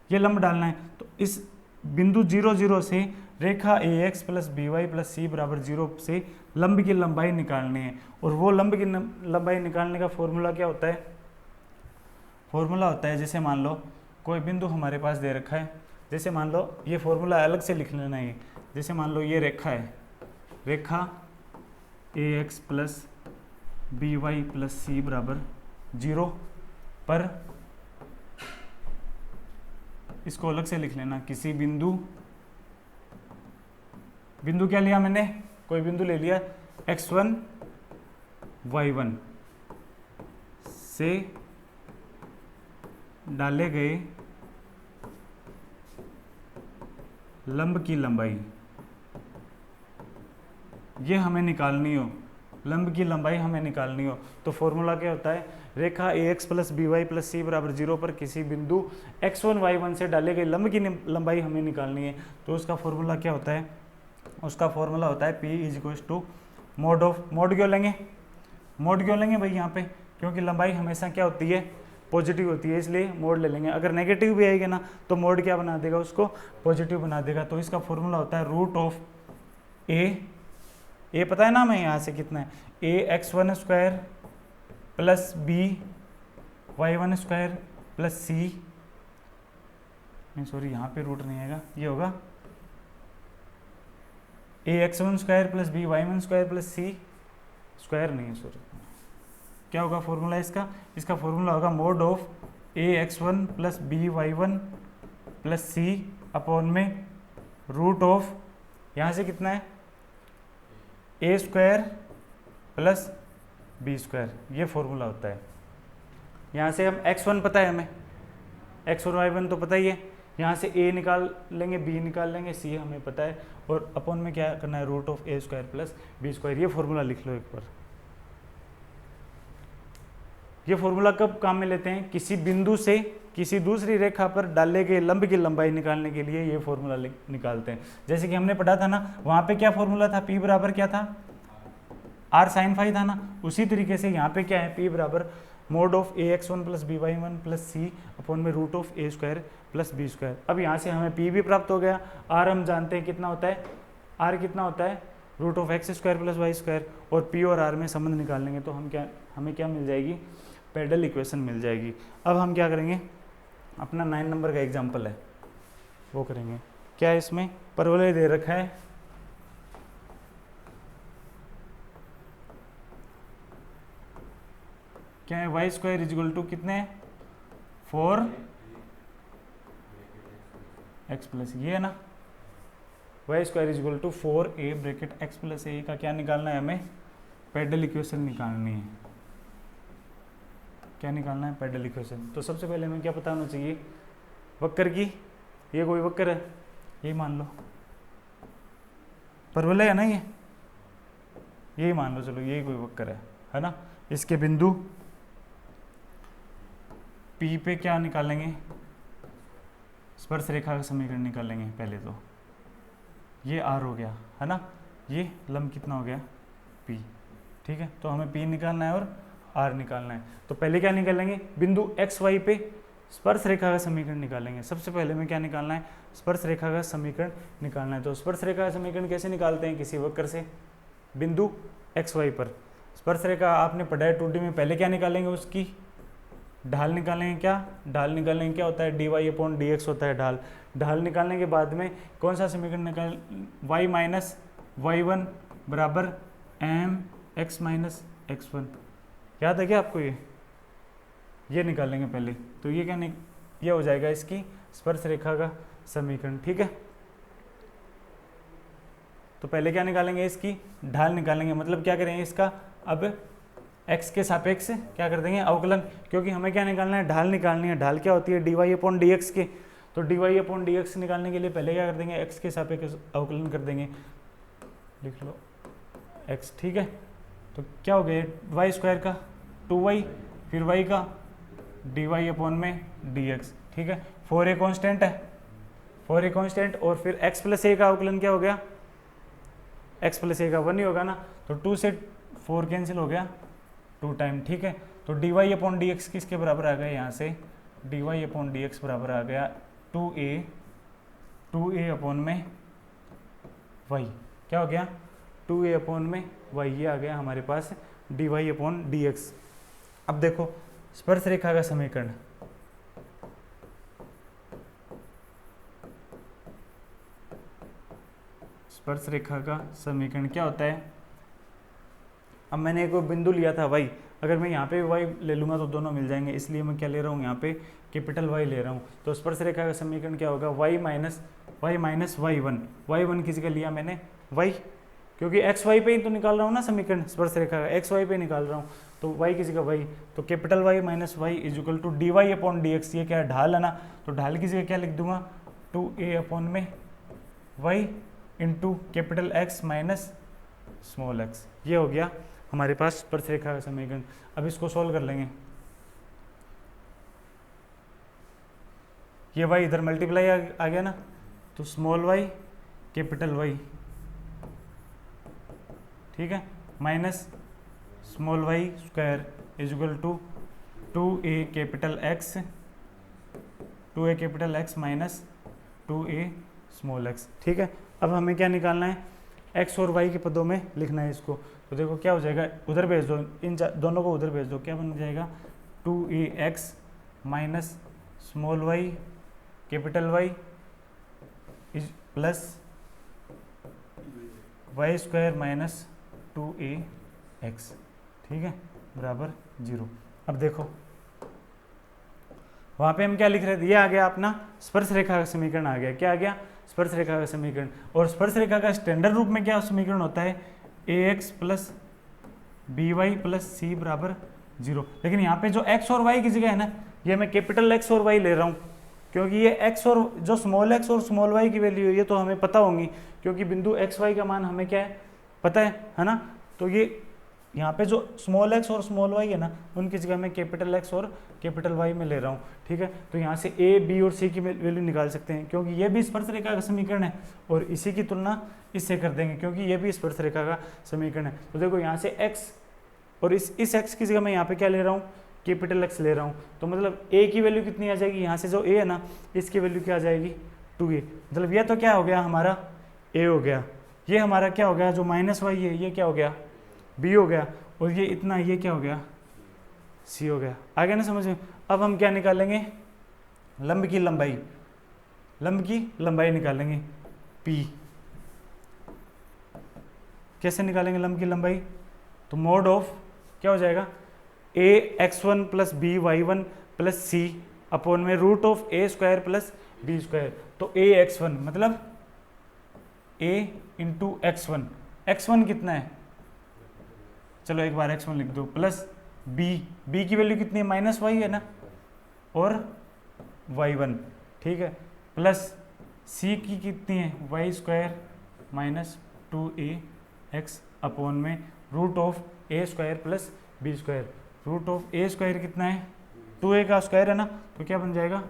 ये लंब डालना है, तो इस बिंदु 0 0 से रेखा A X plus B Y plus C बराबर 0 से लंब की लंबाई निकालनी है। और वो लंब की लंबाई निकालने का फॉर्मूला क्या होता है? फॉर्मूला होता है, जैसे मान लो कोई बिंदु हमारे पास दे रखा है, जैसे मान लो ये फॉर्मूला अलग से लिख लेना है। जैसे मान लो ये रेखा है, रेखा A X plus B Y plus C बराबर 0 पर, इसको अलग से लिख लेना, किसी बिंदु क्या लिया मैंने? कोई बिंदु ले लिया x1 y1 से डाले गए लंब की लंबाई, ये हमें निकालनी हो, लंब की लंबाई हमें निकालनी हो। तो फॉर्मूला क्या होता है? रेखा A X plus B Y plus C बराबर 0 पर किसी बिंदु x1 y1 से डाले गए लंब की लंबाई हमें निकालनी है। तो उसका फॉर्मूला क्या होता है? उसका फॉर्मूला होता है P is to mod of, mod क्यों लेंगे? मोड क्यों लेंगे भाई यहाँ पे? क्योंकि लंबाई हमेशा क्या होती है? पॉजिटिव होती है, इसलिए मोड ले लेंगे। अगर नेगेटिव भी आएगी ना तो मोड क्या बना देगा? उसको पॉजिटिव बना देगा। तो इसका फॉर्मूला होता है रूट ऑफ ए पता है ना हमें यहाँ से कितना है? A x1 square plus B y1 square plus C, नहीं सॉरी यहाँ पे रूट नहीं आएगा, ये होगा A x1 square plus B y1 square plus C square, नहीं सॉरी, क्या होगा फॉर्मूला इसका? इसका फॉर्मूला होगा mod of A x1 plus B y1 plus C upon में रूट ऑफ, यहाँ से कितना है? A square plus B square, ये फॉर्मूला होता है। यहाँ से हम x1 पता है हमें, x1 y1 तो पता ही है, यहाँ से a निकाल लेंगे, b निकाल लेंगे, c हमें पता है, और अपॉन में क्या करना है? Root of A square plus B square. ये फॉर्मूला लिख लो एक बार। ये फॉर्मूला कब काम में लेते हैं? किसी बिंदु से किसी दूसरी रेखा पर डाले गए लंब की लंबाई निकालने के लिए ये फॉर्मूला निकालते हैं। जैसे कि हमने पढ़ा था ना, वहाँ पे क्या फॉर्मूला था? P बराबर क्या था? R साइन फाई था ना। उसी तरीके से यहाँ पे क्या है? P बराबर mod of A x1 plus B y1 plus C upon में root of A square plus B square. अब यहाँ से हमें P भी प्राप्त हो गया। R हम जानते हैं कितना होता है? R कितना होता है? Root of x square plus Y square. और P और R में संबंध निकालेंगे तो हमें क्या मिल जाएगी? पैरेलल इक्वेशन मिल जाएगी। अब हम क्या करेंगे? अपना 9 नंबर का एग्जाम्पल है वो करेंगे। क्या है इसमें? परवलय दे रखा है, क्या है? वाई स्क्वायर इजिकल टू कितने? 4 एक्स प्लस, ये है ना, Y square is equal to 4a bracket X plus A का क्या निकालना है हमें? पैरेलल इक्वेशन निकालनी है। क्या निकालना है? Parallel equation. तो सबसे पहले हमें क्या पता होना चाहिए? वक्र की, ये कोई वक्र है, यही मान लो, परवलय है ना, ये यही मान लो, चलो यही कोई वक्र है ना। इसके बिंदु P पे क्या निकालेंगे? स्पर्श रेखा का समीकरण निकालेंगे पहले। तो ये R हो गया है ना, ये लंब कितना हो गया? P, ठीक है। तो हमें P निकालना है और R निकालना है। तो पहले क्या निकालेंगे? बिंदु x y पे स्पर्श रेखा का समीकरण निकालेंगे। सबसे पहले में क्या निकालना है? स्पर्श रेखा का समीकरण निकालना है। तो स्पर्श रेखा का समीकरण कैसे निकालते हैं? किसी वक्र से बिंदु x y पर स्पर्श रेखा आपने पढ़ा है 2D में। पहले क्या निकालेंगे? उसकी ढाल निकालेंगे। क्या ढाल निकालेंगे? क्या होता है? dy अपॉन dx होता है ढाल। ढाल निकालने के बाद में कौन सा समीकरण निकाल? y माइनस y1 बराबर mx माइनस x1। याद है क्या आपको? ये निकालेंगे पहले। तो ये क्या ये हो जाएगा इसकी स्पर्श रेखा का समीकरण, ठीक है। तो पहले क्या निकालेंगे? इसकी ढाल निकालेंगे। मतलब क्या करेंगे? इसका अब x के सापेक्ष क्या कर देंगे? अवकलन। क्योंकि हमें क्या निकालना है? ढाल निकालनी है। ढाल क्या होती है? dy अपॉन dx के। तो dy अपॉन dx निकालने के लिए पहले क्या कर देंगे? x के सापेक्ष अवकलन कर देंगे। लिख लो x, ठीक है। तो क्या हो गया? वाई स्क्वायर का 2y, फिर y का dy अपॉन में dx, ठीक है। 4a कांस्टेंट है, 4a कांस्टेंट, और फिर x प्लस a का अवकलन क्या हो गया? x प्लस a का 1 ही होगा ना। तो 2 से 4 कैंसिल हो गया, 2 टाइम, ठीक है। तो dy अपॉन dx किसके बराबर आ गया? यहाँ से dy अपॉन dx बराबर आ गया 2a अपॉन में वाई, क्या हो गया 2a अपॉन में वाई, ये आ गया हमारे पास dy अपॉन dx। अब देखो स्पर्श रेखा का समीकरण, स्पर्श रेखा का समीकरण क्या होता है, अब मैंने एक बिंदु लिया था वाई, अगर मैं यहाँ पे वाई ले लूँगा तो दोनों मिल जाएंगे, इसलिए मैं क्या ले रहा हूँ यहाँ पे कैपिटल वाई ले रहा हूँ। तो स्पर्श रेखा का समीकरण क्या होगा, वाई माइनस वाई वन किसी का लिया मैंने वाई, क्योंकि एक्स वाई पे ही तो निकाल रहा हूँ ना समीकरण, स्पर्श रेखा का एक्स वाई पे निकाल रहा हूँ, तो वाई किसी का वाई, तो capital Y minus y is equal to d y upon d x, ये क्या है ढाल है ना, तो ढाल किसी का क्या लिख दूंगा 2a अपॉन में y into capital X minus small x, ये हो गया हमारे पास स्पर्श रेखा का समीकरण। अब इसको सॉल्व कर लेंगे, ये वाई इधर मल्टीप्लाई आ गया ना, तो स्मॉल वाई कैपिटल वाई, ठीक है, minus small y square is equal to 2a capital X minus 2a small x, ठीक है। अब हमें क्या निकालना है, x और y के पदों में लिखना है इसको, तो देखो क्या हो जाएगा, उधर भेज दो, इन दोनों को उधर भेज दो, क्या बन जाएगा 2ax minus small Y capital Y is plus Y square minus 2ax, ठीक है, बराबर 0। अब देखो वहाँ पे हम क्या लिख रहे थे, ये आ गया अपना स्पर्श रेखा का समीकरण आ गया, क्या आ गया स्पर्श रेखा का समीकरण। और स्पर्श रेखा का स्टैंडर्ड रूप में क्या समीकरण होता है, ax plus by plus C बराबर 0। लेकिन यहाँ पे जो x और y की जगह है ना, ये मैं कैपिटल x और y ले रहा हूँ, क्योंकि ये x और जो स्मॉल x और स्मॉल y की वैल्यू है ये तो हमें पता होंगी, क्योंकि बिंदु x y का मान हमें क्या है पता है ना। तो ये यहाँ पे जो स्मॉल x और स्मॉल y है ना, उनकी जगह मैं कैपिटल x और कैपिटल y में ले रहा हूँ, ठीक है। तो यहाँ से a b और c की वैल्यू निकाल सकते हैं, क्योंकि ये भी स्पर्श रेखा का समीकरण है, और इसी की तुलना इससे कर देंगे, क्योंकि ये भी स्पर्श रेखा का समीकरण है। तो देखो यहाँ से x और इस x की जगह मैं यहाँ पे क्या ले रहा हूँ, कैपिटल x ले रहा हूँ, तो मतलब a की वैल्यू कितनी आ जाएगी, यहाँ से जो a है ना, इसकी वैल्यू क्या आ जाएगी 2a, मतलब ये तो क्या हो गया हमारा a हो गया, ये हमारा क्या हो गया जो माइनस वाई है, ये क्या हो गया b हो गया, और ये इतना ये क्या हो गया c हो गया। आ गया ना समझ में। अब हम क्या निकालेंगे, लंब की लंबाई निकालेंगे p। कैसे निकालेंगे लंब की लंबाई, तो मोड ऑफ क्या हो जाएगा a x1 plus b y1 plus c upon में root of a square plus b square. तो a x1 मतलब a इंटू x1 कितना है, चलो एक बार x1 लिख दो, प्लस b की वैल्यू कितनी है माइनस वाई है ना, और y1, ठीक है, प्लस c की कितनी है Y square minus 2ax upon में root of a square plus b square. Root of a square कितना है 2a का स्क्वायर है ना, तो क्या बन जाएगा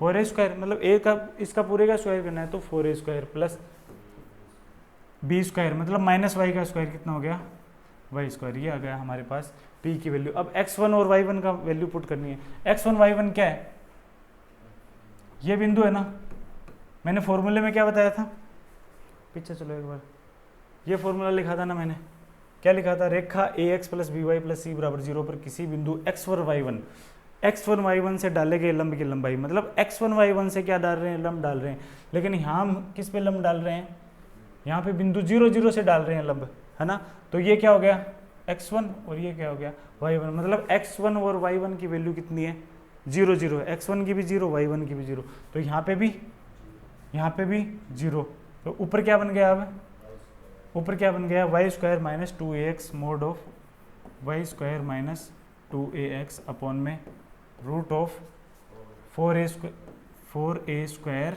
4a स्क्वायर, मतलब a का इसका पूरे का स्क्वायर करना है, तो 4a square plus b square मतलब माइनस वाई का स्क्वायर कितना हो गया वाई स्क्वायर। ये आ गया हमारे पास p की वैल्यू। अब x1 और y1 का वैल्यू पुट करनी है। x1 y1 क्या है, ये बिंदु है ना, मैंने फॉर्मूले में क्या बताया था, पीछे चलो एक बार, ये फॉर्मूला लिखा था ना मैंने, क्या लिखा था, रेखा ax plus by plus c बराबर 0 पर किसी बिंदु x1 y1 से डाले गए लंब की लंबाई, मतलब x1 y1 से क्या डाल रहे हैं, लंब डाल रहे हैं। लेकिन यहाँ हम किस पे लंब डाल रहे हैं, यहाँ पे बिंदु 0 0 से डाल रहे हैं लंब, है ना। तो ये क्या हो गया x1 और ये क्या हो गया y1, मतलब x1 और y1 की वैल्यू कितनी है 0 0, x1 की भी 0 y1 की भी 0, तो यहाँ पे भी 0। तो ऊपर क्या बन गया, अब ऊपर क्या बन गया Y square minus 2ax mod of Y square minus 2ax upon में root of 4a square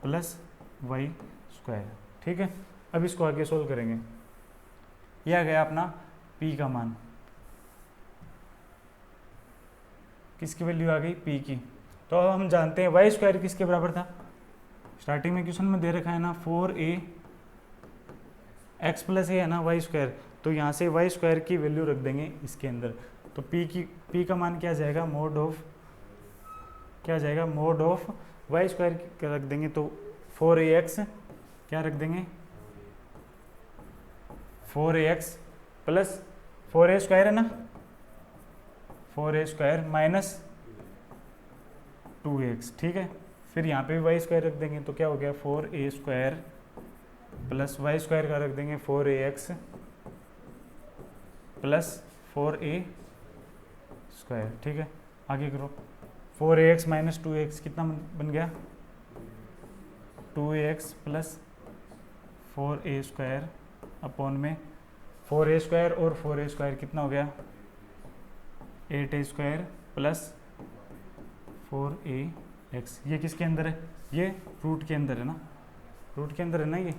plus Y square, ठीक है। अब इसको आगे सोल्व करेंगे। यह आ गया अपना p का मान, किसकी वैल्यू आ गई p की। तो अब हम जानते हैं वाई स्क्वायर किसके बराबर था, स्टार्टिंग में क्वेश्चन में दे रखा है ना 4a x प्लस ए है ना वाई स्क्वायर, तो यहाँ से वाई स्क्वायर की वैल्यू रख देंगे इसके अंदर। तो p का मान क्या आ जाएगा, मोड ऑफ वाई स्क्वायर रख देंगे, तो 4ax क्या रख देंगे 4ax प्लस 4a स्क्वायर है ना, 4a स्क्वायर माइनस 2ax, ठीक है। फिर यहाँ पे भी वाई स्क्वायर रख देंगे तो क्या हो गया 4a square plus Y square का रख देंगे 4ax प्लस 4a स्क्वायर, ठीक है। आगे करो 4ax माइनस 2ax कितना बन गया 2ax plus 4a square upon में 4a स्क्वायर और 4a स्क्वायर कितना हो गया 8a स्क्वायर प्लस 4ax। ये किसके अंदर है, ये रूट के अंदर है ना, रूट के अंदर है ना ये,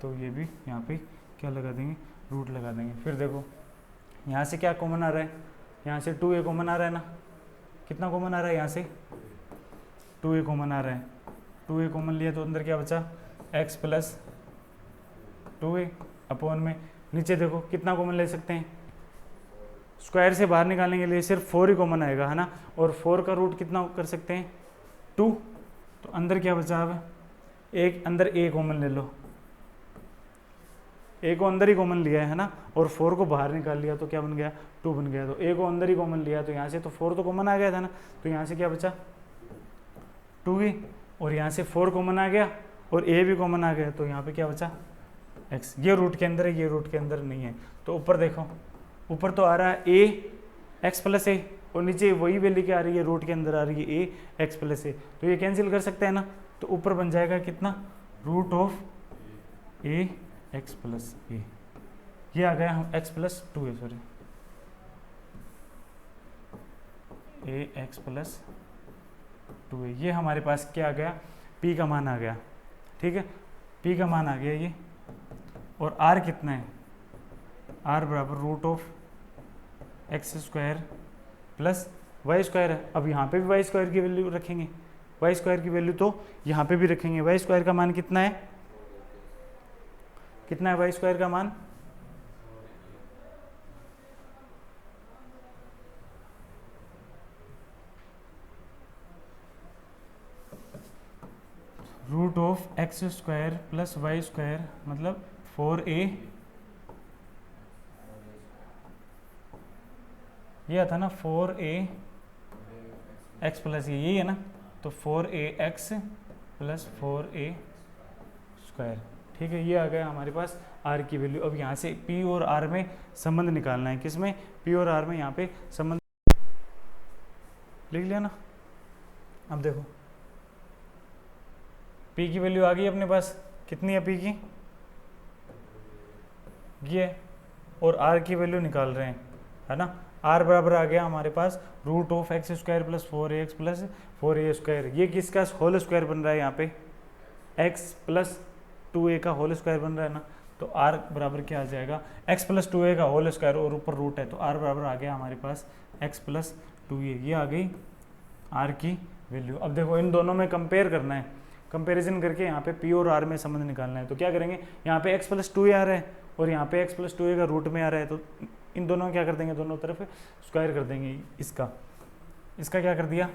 तो ये भी यहाँ पे क्या लगा देंगे रूट लगा देंगे। फिर देखो यहाँ से क्या कॉमन आ रहा है, यहाँ से 2a कॉमन आ रहा है ना, कितना कॉमन आ रहा है यहाँ से 2a कॉमन आ रहा है, 2a कॉमन लिया तो अंदर क्या बचा x प्लस 2a अपॉन में नीचे देखो कितना कॉमन ले सकते हैं, स्क्वायर से बाहर निकालने के लिए सिर्फ 4 ही कॉमन आएगा है ना, और 4 का रूट कितना कर सकते हैं 2, तो अंदर क्या बचा अब एक, अंदर a कॉमन ले लो, a को अंदर ही कॉमन लिया है ना, और 4 को बाहर निकाल लिया तो क्या बन गया 2 बन गया। तो a को अंदर ही कॉमन लिया तो यहाँ से तो 4 तो कॉमन आ गया था ना, तो यहाँ से क्या बचा 2 ही, और यहाँ से 4 कॉमन आ गया और a भी कॉमन आ गया, तो यहाँ पे क्या बचा x। ये रूट के अंदर है, ये रूट के अंदर नहीं है। तो ऊपर देखो, ऊपर तो आ रहा है a x प्लस a और नीचे वही वैल्यू क्या आ रही है रूट के अंदर आ रही है a x प्लस a, तो ये कैंसिल कर सकते हैं ना, तो ऊपर बन जाएगा कितना root of a x plus a, ये आ गया हम x plus 2a, sorry a x plus 2a, ये हमारे पास क्या आ गया p का मान आ गया, ठीक है, p का मान आ गया ये, और r कितना है r बराबर root of x square plus Y square है। अब यहाँ पे भी वाई स्क्वायर की वैल्यू रखेंगे, वाई स्क्वायर की वैल्यू तो यहाँ पे भी रखेंगे। वाई स्क्वायर का मान कितना है, कितना है वाई स्क्वायर का मान root of x square plus Y square मतलब 4a, ये आता ना 4a x प्लस यही है ना, तो 4ax प्लस 4a स्क्वायर, ठीक है। ये आ गया हमारे पास r की वैल्यू। अब यहाँ से p और r में संबंध निकालना है, किसमें p और r में, यहाँ पे संबंध लिख लिया ना। अब देखो p की वैल्यू आ गई अपने पास, कितनी है p की, ये, और r की वैल्यू निकाल रहे हैं है ना। r बराबर आ गया हमारे पास root of x square plus 4ax plus 4a square, ये किसका होल स्क्वायर बन रहा है यहाँ पे x प्लस 2a का होल स्क्वायर बन रहा है ना, तो r बराबर क्या आ जाएगा x प्लस 2a का होल स्क्वायर और ऊपर रूट है, तो r बराबर आ गया हमारे पास x प्लस 2a, ये आ गई r की वैल्यू। अब देखो इन दोनों में कंपेयर करना है, कंपेरिजन करके यहाँ पे p और r में संबंध निकालना है। तो क्या करेंगे, यहाँ पे x प्लस 2a आ रहा है और यहाँ पे x प्लस 2a का रूट में आ रहा है, तो इन दोनों क्या कर देंगे, दोनों तरफ स्क्वायर कर देंगे। इसका क्या कर दिया,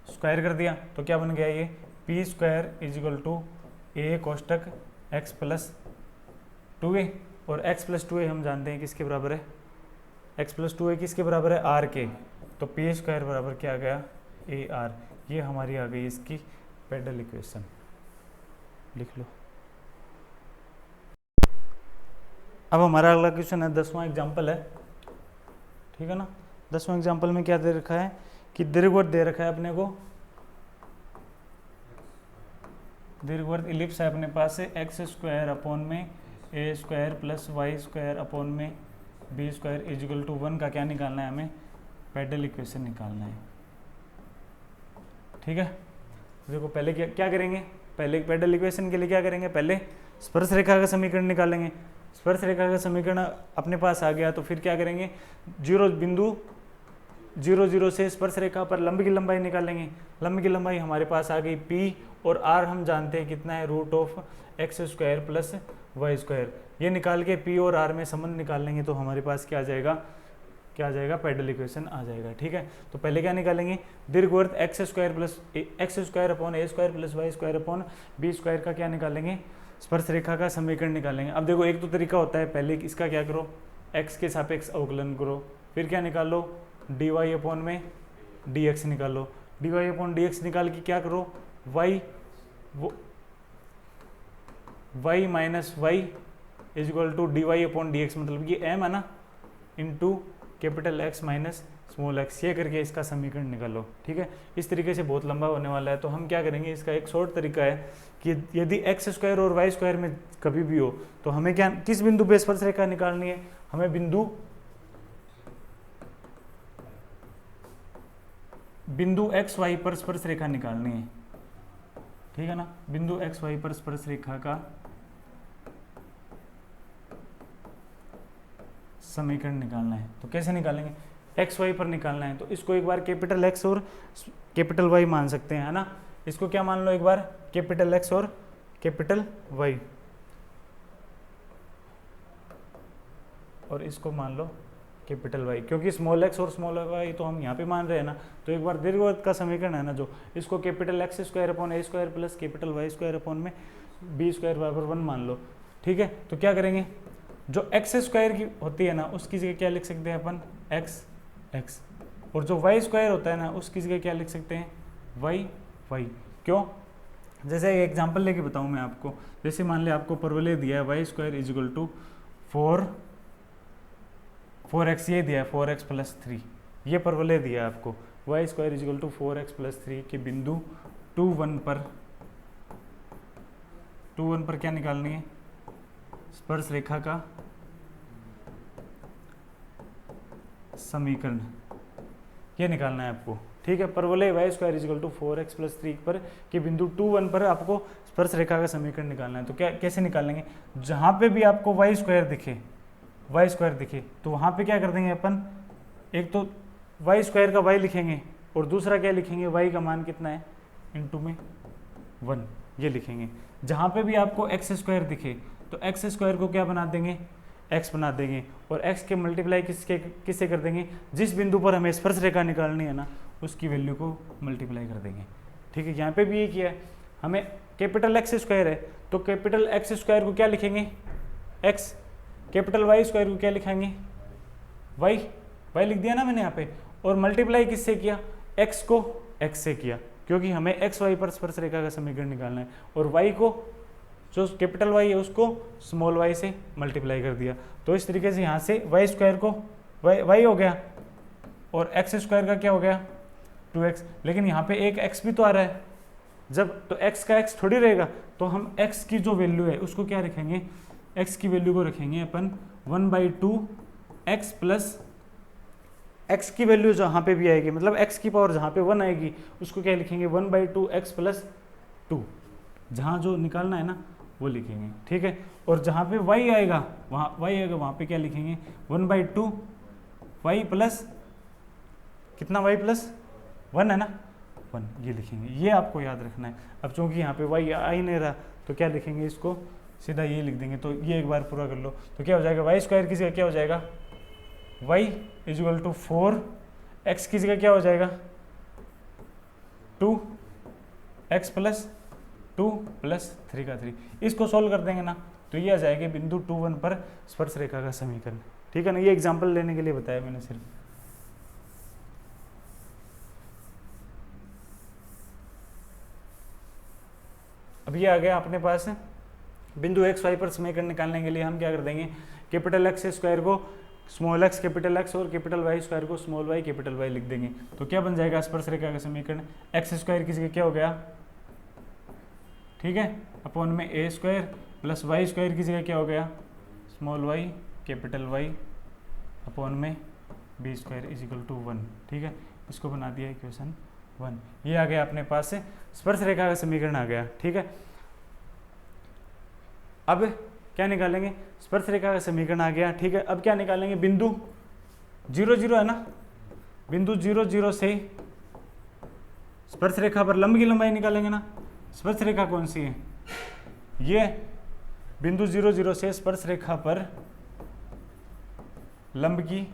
स्क्वायर कर दिया, तो क्या बन गया ये P square is equal to A कोष्टक x प्लस 2a, और x प्लस 2a हम जानते हैं किसके बराबर है, x प्लस 2a किसके बराबर है r के, तो पी स्क्वायर बराबर क्या आ गया ए आर। ये हमारी आ गई इसकी पेडल इक्वेशन, लिख लो। अब हमारा अगला क्वेश्चन है 10वां एग्जाम्पल है, ठीक है ना। 10वां एग्जाम्पल में क्या दे रखा है कि दीर्घवृत्त दे रखा है अपने को, दीर्घवृत्त इलिप्स है अपने पास से एक्स स्क्वायर अपॉन में ए square plus Y square upon में बी स्क्वायर इजिकल टू 1 का क्या निकालना है, हमें पेडल इक्वेशन निकालना है, ठीक है। देखो पहले क्या करेंगे, पहले पेडल इक्वेशन के लिए क्या करेंगे, पहले स्पर्श रेखा का समीकरण निकालेंगे। स्पर्श रेखा का समीकरण अपने पास आ गया तो फिर क्या करेंगे, बिंदु 0 0 से स्पर्श रेखा पर लंब की लंबाई निकालेंगे। लंब की लंबाई हमारे पास आ गई p, और r हम जानते हैं कितना है root of x square plus Y square. ये निकाल के p और r में संबंध निकाल लेंगे तो हमारे पास क्या आ जाएगा क्या आ जाएगा, पैडल इक्वेशन आ जाएगा। ठीक है, तो पहले क्या निकालेंगे, दीर्घवृत्त एक्स स्क्वायर अपॉन ए square plus Y square upon B square का क्या निकालेंगे, स्पर्श रेखा का समीकरण निकालेंगे। अब देखो एक तो तरीका होता है, पहले इसका क्या करो, एक्स के सापेक्ष अवकलन करो, फिर क्या निकालो, डी वाई अपॉन में डी एक्स निकालो, d y upon d x निकाल के क्या करो, y minus y is equal to d y upon d x, मतलब ये एम है ना, into capital X minus small x, ये करके इसका समीकरण निकालो। ठीक है, इस तरीके से बहुत लंबा होने वाला है, तो हम क्या करेंगे, इसका एक शॉर्ट तरीका है कि यदि एक्स स्क्वायर और वाई स्क्वायर में कभी भी हो तो हमें क्या, किस बिंदु पे स्पर्श रेखा निकालनी है, हमें बिंदु एक्स वाई पर स्पर्श रेखा निकालनी है। ठीक है ना, बिंदु एक्स वाई पर स्पर्श रेखा का समीकरण निकालना है। तो कैसे निकालेंगे, एक्स वाई पर निकालना है, तो इसको एक बार कैपिटल एक्स और कैपिटल वाई मान सकते हैं, है ना। इसको क्या मान लो एक बार, कैपिटल एक्स और कैपिटल वाई, और इसको मान लो कैपिटल वाई, क्योंकि स्मॉल एक्स और स्मॉल वाई तो हम यहाँ पे मान रहे हैं ना। तो एक बार दीर्घवृत्त का समीकरण है ना जो, इसको कैपिटल एक्स स्क्वायर अपॉन ए square plus capital Y square upon में बी स्क्वायर बराबर 1 मान लो। ठीक है, तो क्या करेंगे, जो एक्स स्क्वायर की होती है ना उसकी जगह क्या लिख सकते हैं अपन, एक्स एक्स, और जो वाई स्क्वायर होता है ना उसकी जगह क्या लिख सकते हैं, वाई वाई। क्यों, जैसे एक एग्जांपल लेके बताऊं मैं आपको, जैसे मान लिया आपको परवलय दिया है Y square is equal to 4x, ये दिया है 4x प्लस 3, ये परवलय दिया है आपको, y square is equal to 4x plus 3 के बिंदु 2 1 पर क्या निकालनी है, स्पर्श रेखा का समीकरण, ये निकालना है आपको। ठीक है, परवलय y square is equal to 4x plus 3 पर के बिंदु 2 1 पर आपको स्पर्श रेखा का समीकरण निकालना है। तो क्या कैसे निकालेंगे, जहां पे भी आपको वाई स्क्वायर दिखे तो वहां पे क्या कर देंगे अपन, एक तो वाई स्क्वायर का वाई लिखेंगे और दूसरा क्या लिखेंगे, वाई का मान कितना है इंटू में 1, ये लिखेंगे। जहां पे भी आपको एक्स स्क्वायर दिखे तो एक्स स्क्वायर को क्या बना देंगे, एक्स बना देंगे, और एक्स के मल्टीप्लाई किससे कर देंगे, जिस बिंदु पर हमें स्पर्श रेखा निकालनी है ना उसकी वैल्यू को मल्टीप्लाई कर देंगे। ठीक है, यहाँ पे भी ये किया है, हमें कैपिटल एक्स स्क्वायर है तो कैपिटल एक्स स्क्वायर को क्या लिखेंगे, एक्स, कैपिटल वाई स्क्वायर को क्या लिखेंगे, वाई लिख दिया ना मैंने यहाँ पे, और मल्टीप्लाई किससे किया, एक्स को एक्स से किया, क्योंकि हमें एक्स वाई पर स्पर्श रेखा का समीकरण निकालना है, और वाई को जो कैपिटल वाई है उसको स्मॉल वाई से मल्टीप्लाई कर दिया। तो इस तरीके से यहाँ से वाई स्क्वायर को वाई हो गया और एक्स स्क्वायर का क्या हो गया 2x, लेकिन यहाँ पे एक x भी तो आ रहा है, जब तो x का x थोड़ी रहेगा, तो हम x की जो वैल्यू है उसको क्या रखेंगे, x की वैल्यू को रखेंगे अपन 1/2 x प्लस x की वैल्यू जहाँ पे भी आएगी, मतलब x की पावर जहाँ पे 1 आएगी उसको क्या लिखेंगे 1/2 x प्लस 2, जहाँ जो निकालना है ना वो लिखेंगे। ठीक है, और जहाँ पे y आएगा वहाँ पे क्या लिखेंगे 1/2 y प्लस कितना, y प्लस 1 है ना 1, ये लिखेंगे, ये आपको याद रखना है। अब चूंकि यहाँ पे y आ ही नहीं रहा तो क्या लिखेंगे, इसको सीधा ये लिख देंगे। तो ये एक बार पूरा कर लो, तो क्या हो जाएगा, वाई स्क्वायर की जगह क्या हो जाएगा, y is equal to 4, x की जगह क्या हो जाएगा 2, x प्लस 2 प्लस 3 का 3, इसको सॉल्व कर देंगे ना तो ये आ जाएगा बिंदु 2 1 पर स्पर्श रेखा का समीकरण। ठीक है ना, ये एग्जाम्पल लेने के लिए बताया मैंने सिर्फ। अब ये आ गया अपने पास बिंदु एक्स वाई पर समीकरण निकालने के लिए हम क्या कर देंगे, कैपिटल एक्स स्क्वायर को स्मॉल एक्स कैपिटल एक्स और कैपिटल वाई स्क्वायर को स्मॉल वाई कैपिटल वाई लिख देंगे। तो क्या बन जाएगा स्पर्श रेखा का समीकरण, एक्स स्क्वायर की जगह क्या हो गया, ठीक है, अपॉन में ए स्क्वायर प्लस वाई स्क्वायर की जगह क्या हो गया small Y capital Y upon में B square is equal to 1। ठीक है, इसको बना दिया इक्वेशन 1। ये आ गया अपने पास से स्पर्श रेखा का समीकरण आ गया। ठीक है, अब क्या निकालेंगे, स्पर्श रेखा का समीकरण आ गया। ठीक है, अब क्या निकालेंगे, बिंदु 0 0 है ना, बिंदु 0 0 से स्पर्श रेखा पर लंब की लंबाई निकालेंगे ना। स्पर्श रेखा कौन सी है, ये बिंदु 0 0 से स्पर्श रेखा पर लंब की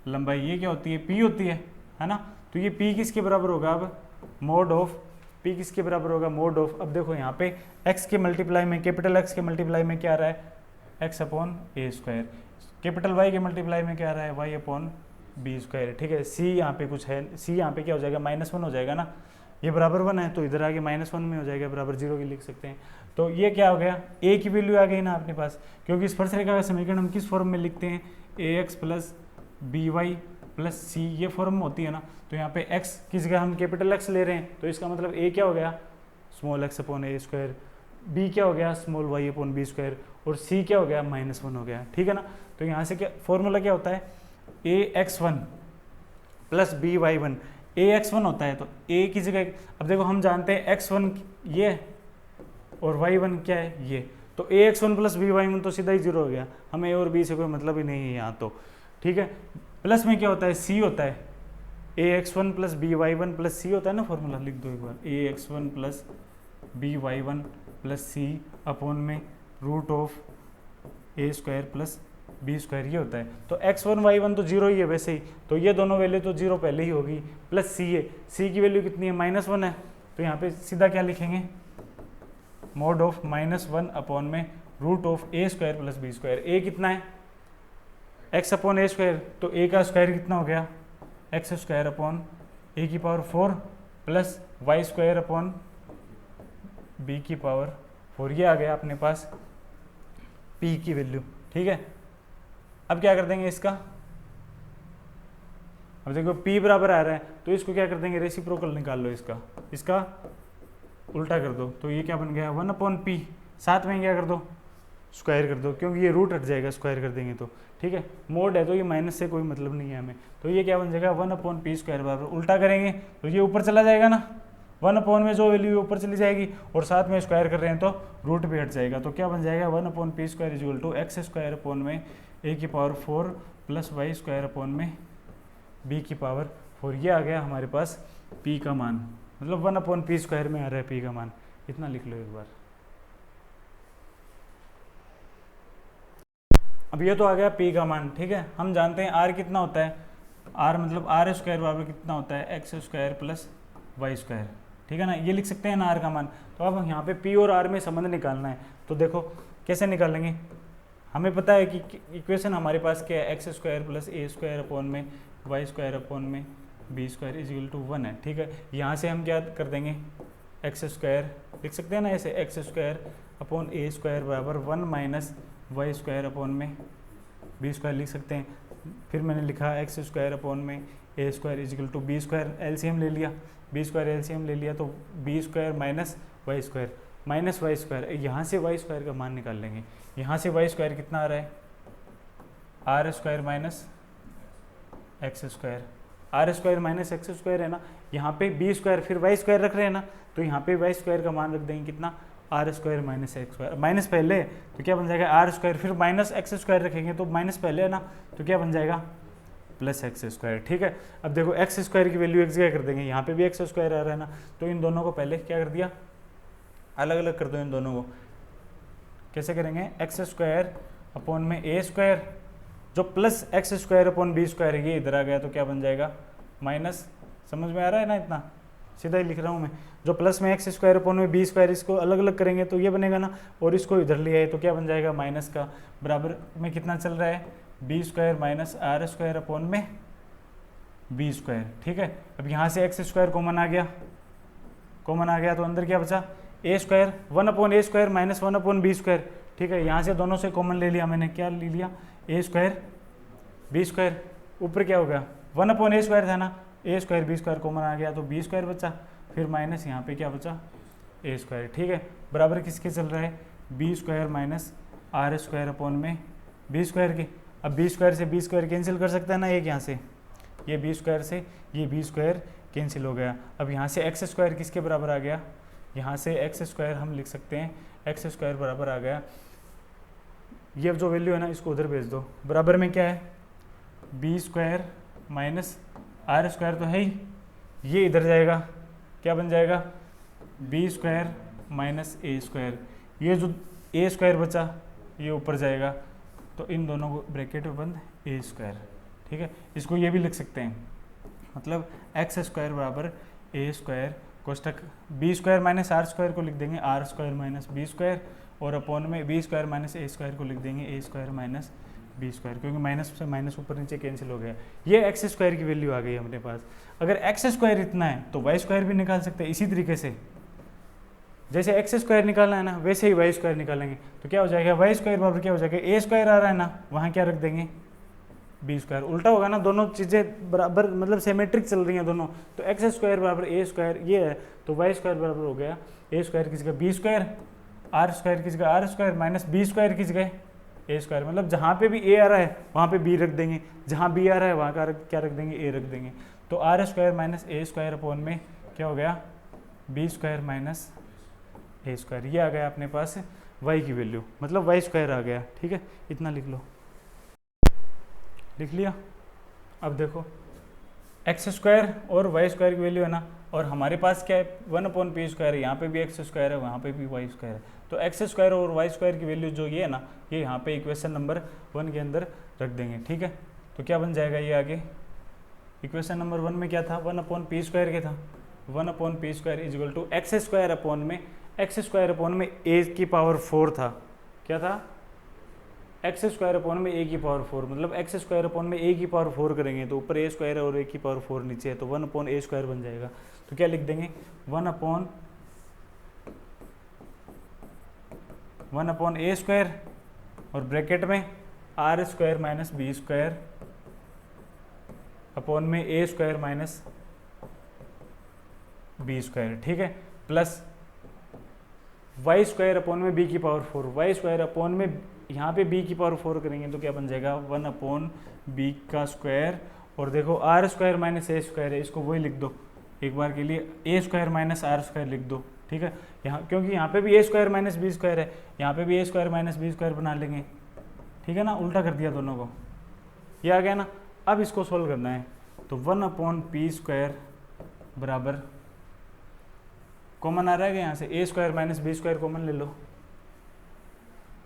लंबाई, ये क्या होती है, पी होती है ना। तो ये पी किसके बराबर होगा, अब मोड ऑफ पी किसके बराबर होगा, मोड ऑफ, अब देखो यहाँ पे एक्स के मल्टीप्लाई में, कैपिटल एक्स के मल्टीप्लाई में क्या आ रहा है, एक्स अपॉन ए स्क्वायर, कैपिटल वाई के मल्टीप्लाई में क्या आ रहा है, वाई अपॉन बी स्क्वायर, ठीक है। सी यहाँ पे कुछ है, सी यहाँ पे क्या हो जाएगा, -1 हो जाएगा ना, ये बराबर 1 है तो इधर आगे -1 में हो जाएगा, बराबर 0 की लिख सकते हैं। तो ये क्या हो गया, ए की वैल्यू आ गई ना अपने पास, क्योंकि स्पर्शरेखा का समीकरण हम किस फॉर्म में लिखते हैं, A X plus B Y plus C, ये फॉर्म होती है ना। तो यहाँ पे x की जगह हम कैपिटल X ले रहे हैं, तो इसका मतलब a क्या हो गया, स्मॉल x अपॉन ए स्क्वायर, b क्या हो गया, small y upon B square, और c क्या हो गया, -1 हो गया, ठीक है ना। तो यहाँ से क्या फॉर्मूला क्या होता है, ax1 प्लस by1, ax1 होता है तो a की जगह, अब देखो हम जानते हैं x1 ये और y1 क्या है ये, तो ax1 प्लस by1 तो सीधा ही 0 हो गया, हमें a और b से कोई मतलब ही नहीं है यहाँ तो, ठीक है। प्लस में क्या होता है, c होता है, ax1 plus by1 plus c होता है ना, फॉर्मूला लिख दो एक बार, ax1 प्लस by1 प्लस सी अपॉन में root of A square plus B square, ये होता है। तो x1 y1 तो 0 ही है वैसे ही, तो ये दोनों वैल्यू तो 0 पहले ही होगी, प्लस सी है, सी की वैल्यू कितनी है, -1 है, तो यहाँ पे सीधा क्या लिखेंगे, मोड ऑफ -1 अपॉन में root of A square plus B square. A कितना है, x अपॉन ए स्क्वायर, तो a का स्क्वायर कितना हो गया, एक्स स्क्वायर अपॉन ए की power 4 plus Y square upon B की पावर 4, ये आ गया अपने पास p की वैल्यू, ठीक है। अब क्या कर देंगे इसका, अब देखो p बराबर आ रहा है तो इसको क्या कर देंगे, रेसिप्रोकल निकाल लो इसका उल्टा कर दो, तो ये क्या बन गया 1/p, साथ में क्या कर दो, स्क्वायर कर दो, क्योंकि ये रूट हट जाएगा स्क्वायर कर देंगे तो, ठीक है। मोड है तो ये माइनस से कोई मतलब नहीं है हमें, तो ये क्या बन जाएगा 1/p स्क्वायर बराबर, उल्टा करेंगे तो ये ऊपर चला जाएगा ना, 1 में जो वैल्यू ऊपर चली जाएगी, और साथ में स्क्वायर कर रहे हैं तो रूट भी हट जाएगा, तो क्या बन जाएगा 1/p square equal to x square upon में ए की power 4 plus Y square upon में बी की पावर 4, ये आ गया हमारे पास p का मान, मतलब 1/p स्क्वायर में आ रहा है p का मान, इतना लिख लो एक बार। अब ये तो आ गया p का मान, ठीक है। हम जानते हैं r कितना होता है, r मतलब r स्क्वायर बराबर कितना होता है, x square plus Y square, ठीक है ना, ये लिख सकते हैं ना r का मान। तो अब यहाँ पे p और r में संबंध निकालना है, तो देखो कैसे निकालेंगे, हमें पता है कि इक्वेशन हमारे पास क्या है, एक्स स्क्वायर प्लस ए स्क्वायर अपॉन में वाई स्क्वायर अपॉन में B square is equal to 1 है, ठीक है। यहाँ से हम क्या कर देंगे, एक्स स्क्वायर लिख सकते हैं ना ऐसे, एक्स स्क्वायर अपॉन ए स्क्वायर बराबर 1 माइनस वाई स्क्वायर अपॉन में बी स्क्वायर लिख सकते हैं। फिर मैंने लिखा एक्स स्क्वायर अपॉन में ए square is equal to B square, LCM ले लिया, बी स्क्वायर एलसीएम ले लिया, तो B square minus Y square, यहाँ से वाई स्क्वायर का मान निकाल लेंगे। यहाँ से वाई स्क्वायर कितना आ रहा है, r square minus x square, r square minus x square है ना, यहाँ पे बी स्क्वायर फिर वाई स्क्वायर रख रहे हैं ना, तो यहाँ पे वाई स्क्वायर का मान रख देंगे कितना, r square minus x square, minus पहले है तो क्या बन जाएगा आर स्क्वायर, फिर माइनस एक्स स्क्वायर रखेंगे तो माइनस पहले है ना, तो क्या बन जाएगा प्लस एक्स स्क्वायर, ठीक है। अब देखो एक्स स्क्वायर की वैल्यू एक जगह कर देंगे, यहाँ पे भी एक्स स्क्वायर आ रहा है ना, तो इन दोनों को पहले क्या कर दिया, अलग अलग कर दो इन दोनों को। कैसे करेंगे, एक्स स्क्वायर अपॉन में ए स्क्वायर, जो plus x square upon B square है ये इधर आ गया, तो क्या बन जाएगा माइनस, समझ में आ रहा है ना, इतना सीधा ही लिख रहा हूँ मैं, जो प्लस में एक्स स्क्वायर अपॉन में बी स्क्वायर, इसको अलग अलग करेंगे तो ये बनेगा ना, और इसको इधर लिया है तो क्या बन जाएगा माइनस का, बराबर में कितना चल रहा है, B square minus are square upon में बी स्क्वायर, ठीक है। अब यहाँ से एक्स स्क्वायर कॉमन आ गया तो अंदर क्या बचा, A square 1/a square minus 1/b square, ठीक है। यहाँ से दोनों से कॉमन ले लिया मैंने, क्या ले लिया, ए स्क्वायर बी स्क्वायर, ऊपर क्या हो गया 1/a स्क्वायर था ना, A square B square common आ गया तो बी स्क्वायर बचा, फिर माइनस यहाँ पे क्या बचा ए स्क्वायर, ठीक है। बराबर किसके चल रहा है, B square minus are square upon में बी स्क्वायर के। अब बी स्क्वायर से बी स्क्वायर कैंसिल कर सकता है ना, एक यहाँ से ये बी स्क्वायर से ये बी स्क्वायर कैंसिल हो गया। अब यहाँ से एक्स स्क्वायर किसके बराबर आ गया, यहाँ से एक्स स्क्वायर हम लिख सकते हैं, एक्स स्क्वायर बराबर आ गया, ये जो वैल्यू है ना इसको उधर भेज दो, बराबर में क्या है B square minus are square तो है ही, ये इधर जाएगा, क्या बन जाएगा बी स्क्वायर माइनस ए स्क्वायर, ये जो ए स्क्वायर बचा ये ऊपर जाएगा, तो इन दोनों को ब्रैकेट में बंद ए स्क्वायर, ठीक है। इसको ये भी लिख सकते हैं, मतलब एक्स स्क्वायर बराबर ए स्क्वायर कोष्टक B square minus are square को लिख देंगे R square minus B square, और अपॉन में बी स्क्वायर माइनस ए स्क्वायर को लिख देंगे A square minus B square, क्योंकि माइनस से माइनस ऊपर नीचे कैंसिल हो गया। ये एक्स स्क्वायर की वैल्यू आ गई अपने पास। अगर एक्स स्क्वायर इतना है तो वाई स्क्वायर भी निकाल सकते हैं इसी तरीके से। जैसे एक्स स्क्वायर निकालना है ना, वैसे ही वाई स्क्वायर निकालेंगे। तो क्या हो जाएगा, वाई स्क्वायर बराबर क्या हो जाएगा, ए स्क्वायर आ रहा है ना, वहाँ क्या रख देंगे बी स्क्वायर। उल्टा होगा ना, दोनों चीज़ें बराबर मतलब सिमेट्रिक चल रही हैं दोनों। तो एक्स स्क्वायर बराबर ए स्क्वायर ये है, तो वाई स्क्वायर बराबर हो गया ए स्क्वायर की जगह बी स्क्वायर, आर स्क्वायर की जगह r square minus B square की जगह ए स्क्वायर। मतलब जहाँ पे भी ए आ रहा है वहाँ पे बी रख देंगे, जहाँ बी आ रहा है वहाँ का क्या रख देंगे, ए रख देंगे। तो आर स्क्वायर माइनस ए स्क्वायर अपॉन में क्या हो गया, बी स्क्वायर माइनस ए स्क्वायर। ये आ गया अपने पास वाई की वैल्यू, मतलब वाई स्क्वायर आ गया। ठीक है, इतना लिख लो, लिख लिया। अब देखो एक्स स्क्वायर और वाई स्क्वायर की वैल्यू है ना, और हमारे पास क्या है 1/p स्क्वायर है, यहाँ पे भी एक्स स्क्वायर है, वहाँ पे भी वाई स्क्वायर है। तो एक्स स्क्वायर और वाई स्क्वायर की वैल्यू जो ये है ना, ये यहाँ पे इक्वेशन नंबर 1 के अंदर रख देंगे। ठीक है, तो क्या बन जाएगा ये आगे, इक्वेशन नंबर 1 में क्या था, 1/p स्क्वायर के था, 1/p square is equal to x square upon में एक्स स्क्वायर अपॉन में ए की पावर 4 था। क्या था, एक्स स्क्वायर अपॉन में ए की पावर 4, मतलब एक्स स्क्वायर अपॉन में ए की पावर 4 करेंगे तो ऊपर ए स्क्वायर है और ए की पावर 4 नीचे है, तो 1/a स्क्वायर बन जाएगा। तो क्या लिख देंगे, 1/a स्क्वायर और ब्रैकेट में r square minus B square upon में ए स्क्वायर माइनस बी स्क्वायर। ठीक है, प्लस वाई स्क्वायर अपॉन में बी की पावर 4, वाई स्क्वायर अपॉन में यहाँ पे b की पावर 4 करेंगे तो क्या बन जाएगा 1/b का स्क्वायर, और देखो आर स्क्वायर माइनस ए स्क्वायर है, इसको वही लिख दो एक बार के लिए, a square minus are square लिख दो। ठीक है, यहाँ क्योंकि यहाँ पे भी a square minus B square है, यहाँ पे भी a square minus B square बना लेंगे। ठीक है ना, उल्टा कर दिया दोनों को, ये आ गया ना। अब इसको सोल्व करना है, तो 1/p स्क्वायर बराबर कॉमन आ रहा है यहाँ से, A square minus B square common ले लो।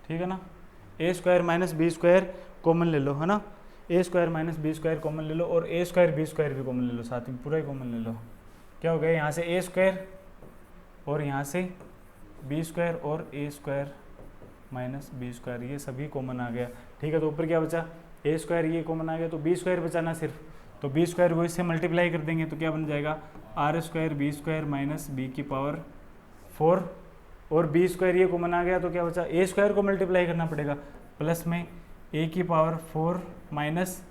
ठीक है ना, A square minus B square common ले लो, है ना, A square minus B square common ले लो, और ए स्क्वायर बी स्क्वायर भी कॉमन ले लो, साथ में पूरा ही कॉमन ले लो। क्या हो गया, यहाँ से ए स्क्वायर और यहाँ से बी स्क्वायर और A square minus B square, ये सभी कॉमन आ गया। ठीक है, तो ऊपर क्या बचा, ए स्क्वायर ये कॉमन आ गया, तो बी स्क्वायर बचाना सिर्फ, तो बी स्क्वायर को इससे मल्टीप्लाई कर देंगे तो क्या बन जाएगा, r square B square minus B की पावर 4, और बी स्क्वायर ये कॉमन आ गया तो क्या बचा, ए स्क्वायर को मल्टीप्लाई करना पड़ेगा, प्लस में ए की power 4 minus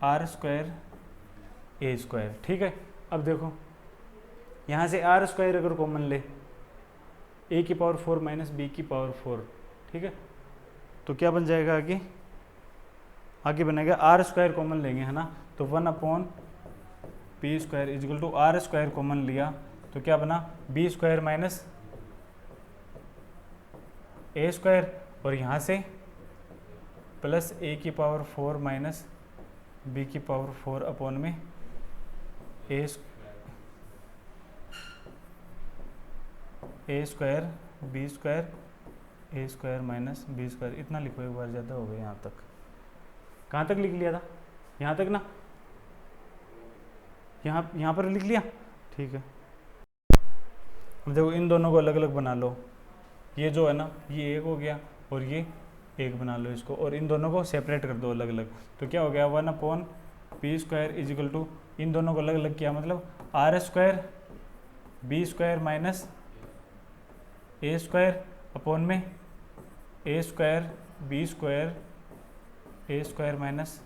are square A square. ठीक है, अब देखो यहाँ से आर स्क्वायर अगर कॉमन ले, ए की पावर 4 माइनस बी की पावर 4, ठीक है, तो क्या बन जाएगा आगे बनेगा आर स्क्वायर कॉमन लेंगे, है ना, तो 1/p square is equal to r square common लिया तो क्या बना, बी स्क्वायर माइनस ए स्क्वायर, और यहाँ से प्लस ए की पावर 4 माइनस बी की पावर 4 अपॉन में ए स्क्वायर बी स्क्वायर ए स्क्वायर माइनस बी स्क्वायर। इतना लिखो, एक बार ज़्यादा हो गया यहाँ तक। कहाँ तक लिख लिया था, यहाँ तक ना, यहाँ पर लिख लिया। ठीक है, अब देखो इन दोनों को अलग अलग बना लो, ये जो है ना ये एक हो गया और ये एक बना लो इसको, और इन दोनों को सेपरेट कर दो अलग अलग, तो क्या हो गया 1/p square is equal to, इन दोनों को अलग अलग किया मतलब R square B square minus ए स्क्वायर अपॉन में ए स्क्वायर बी स्क्वायर ए square minus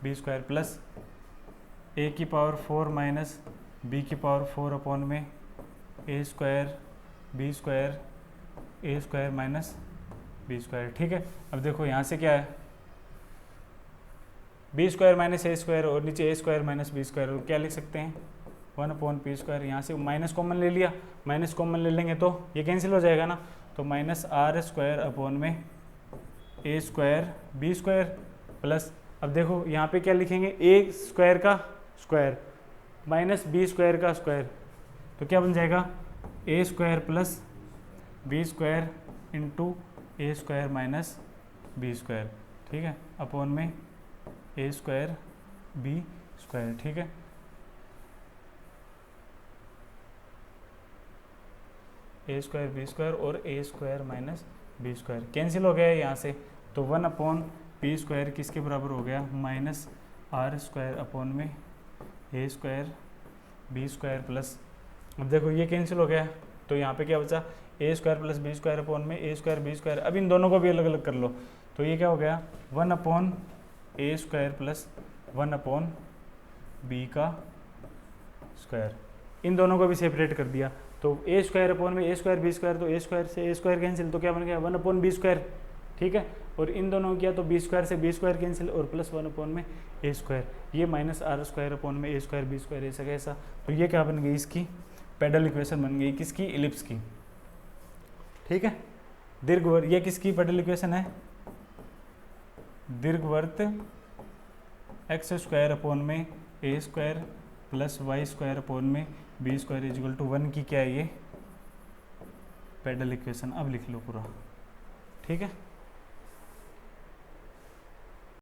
B square, plus ए की पावर 4 माइनस बी की पावर 4 अपॉन में ए स्क्वायर बी स्क्वायर ए स्क्वायर माइनस बी स्क्वायर। ठीक है, अब देखो यहाँ से क्या है, बी स्क्वायर माइनस ए स्क्वायर और नीचे ए स्क्वायर माइनस बी स्क्वायर, और क्या लिख सकते हैं 1/p स्क्वायर। यहाँ से माइनस कॉमन ले लिया, माइनस कॉमन ले लेंगे तो ये कैंसिल हो जाएगा ना, तो माइनस आर स्क्वायर अपॉन में ए स्क्वायर बी स्क्वायर, प्लस अब देखो यहाँ पे क्या लिखेंगे, ए स्क्वायर का स्क्वायर माइनस बी स्क्वायर का स्क्वायर, तो क्या बन जाएगा A square plus B square into A square minus B square. ठीक है, अपॉन में ए स्क्वायर बी स्क्वायर, ठीक है। ए स्क्वायर बी स्क्वायर और A square minus B square cancel हो गया है यहाँ से, तो 1/p स्क्वायर किसके बराबर हो गया, माइनस आर स्क्वायर अपॉन में ए स्क्वायर बी स्क्वायर प्लस, अब देखो ये कैंसिल हो गया, तो यहाँ पे क्या बचा, A square plus B square upon में ए स्क्वायर बी स्क्वायर। अब इन दोनों को भी अलग अलग कर लो, तो ये क्या हो गया, 1/a स्क्वायर प्लस 1/b का स्क्वायर। इन दोनों को भी सेपरेट कर दिया, तो ए स्क्वायर अपॉन में ए स्क्वायर बी स्क्वायर, तो ए स्क्वायर से ए स्क्वायर कैंसिल, तो क्या बन गया 1/b स्क्वायर, ठीक है। और इन दोनों किया तो बी स्क्वायर से बी स्क्वायर कैंसिल और प्लस 1/में ए स्क्वायर, ये माइनस आर स्क्वायर अपॉन में ए स्क्वायर बी स्क्वायर, ऐसा कैसा। तो ये क्या बन गई, इसकी पेडल इक्वेशन बन गई, किसकी, इलिप्स की, ठीक है। दीर्घवृत्त, ये किसकी पेडल इक्वेशन है, दीर्घवृत्त एक्स स्क्वायर अपॉन में ए square plus Y square upon में बी स्क्वायर इक्वल टू 1 की क्या है ये पेडल इक्वेशन। अब लिख लो पूरा, ठीक है।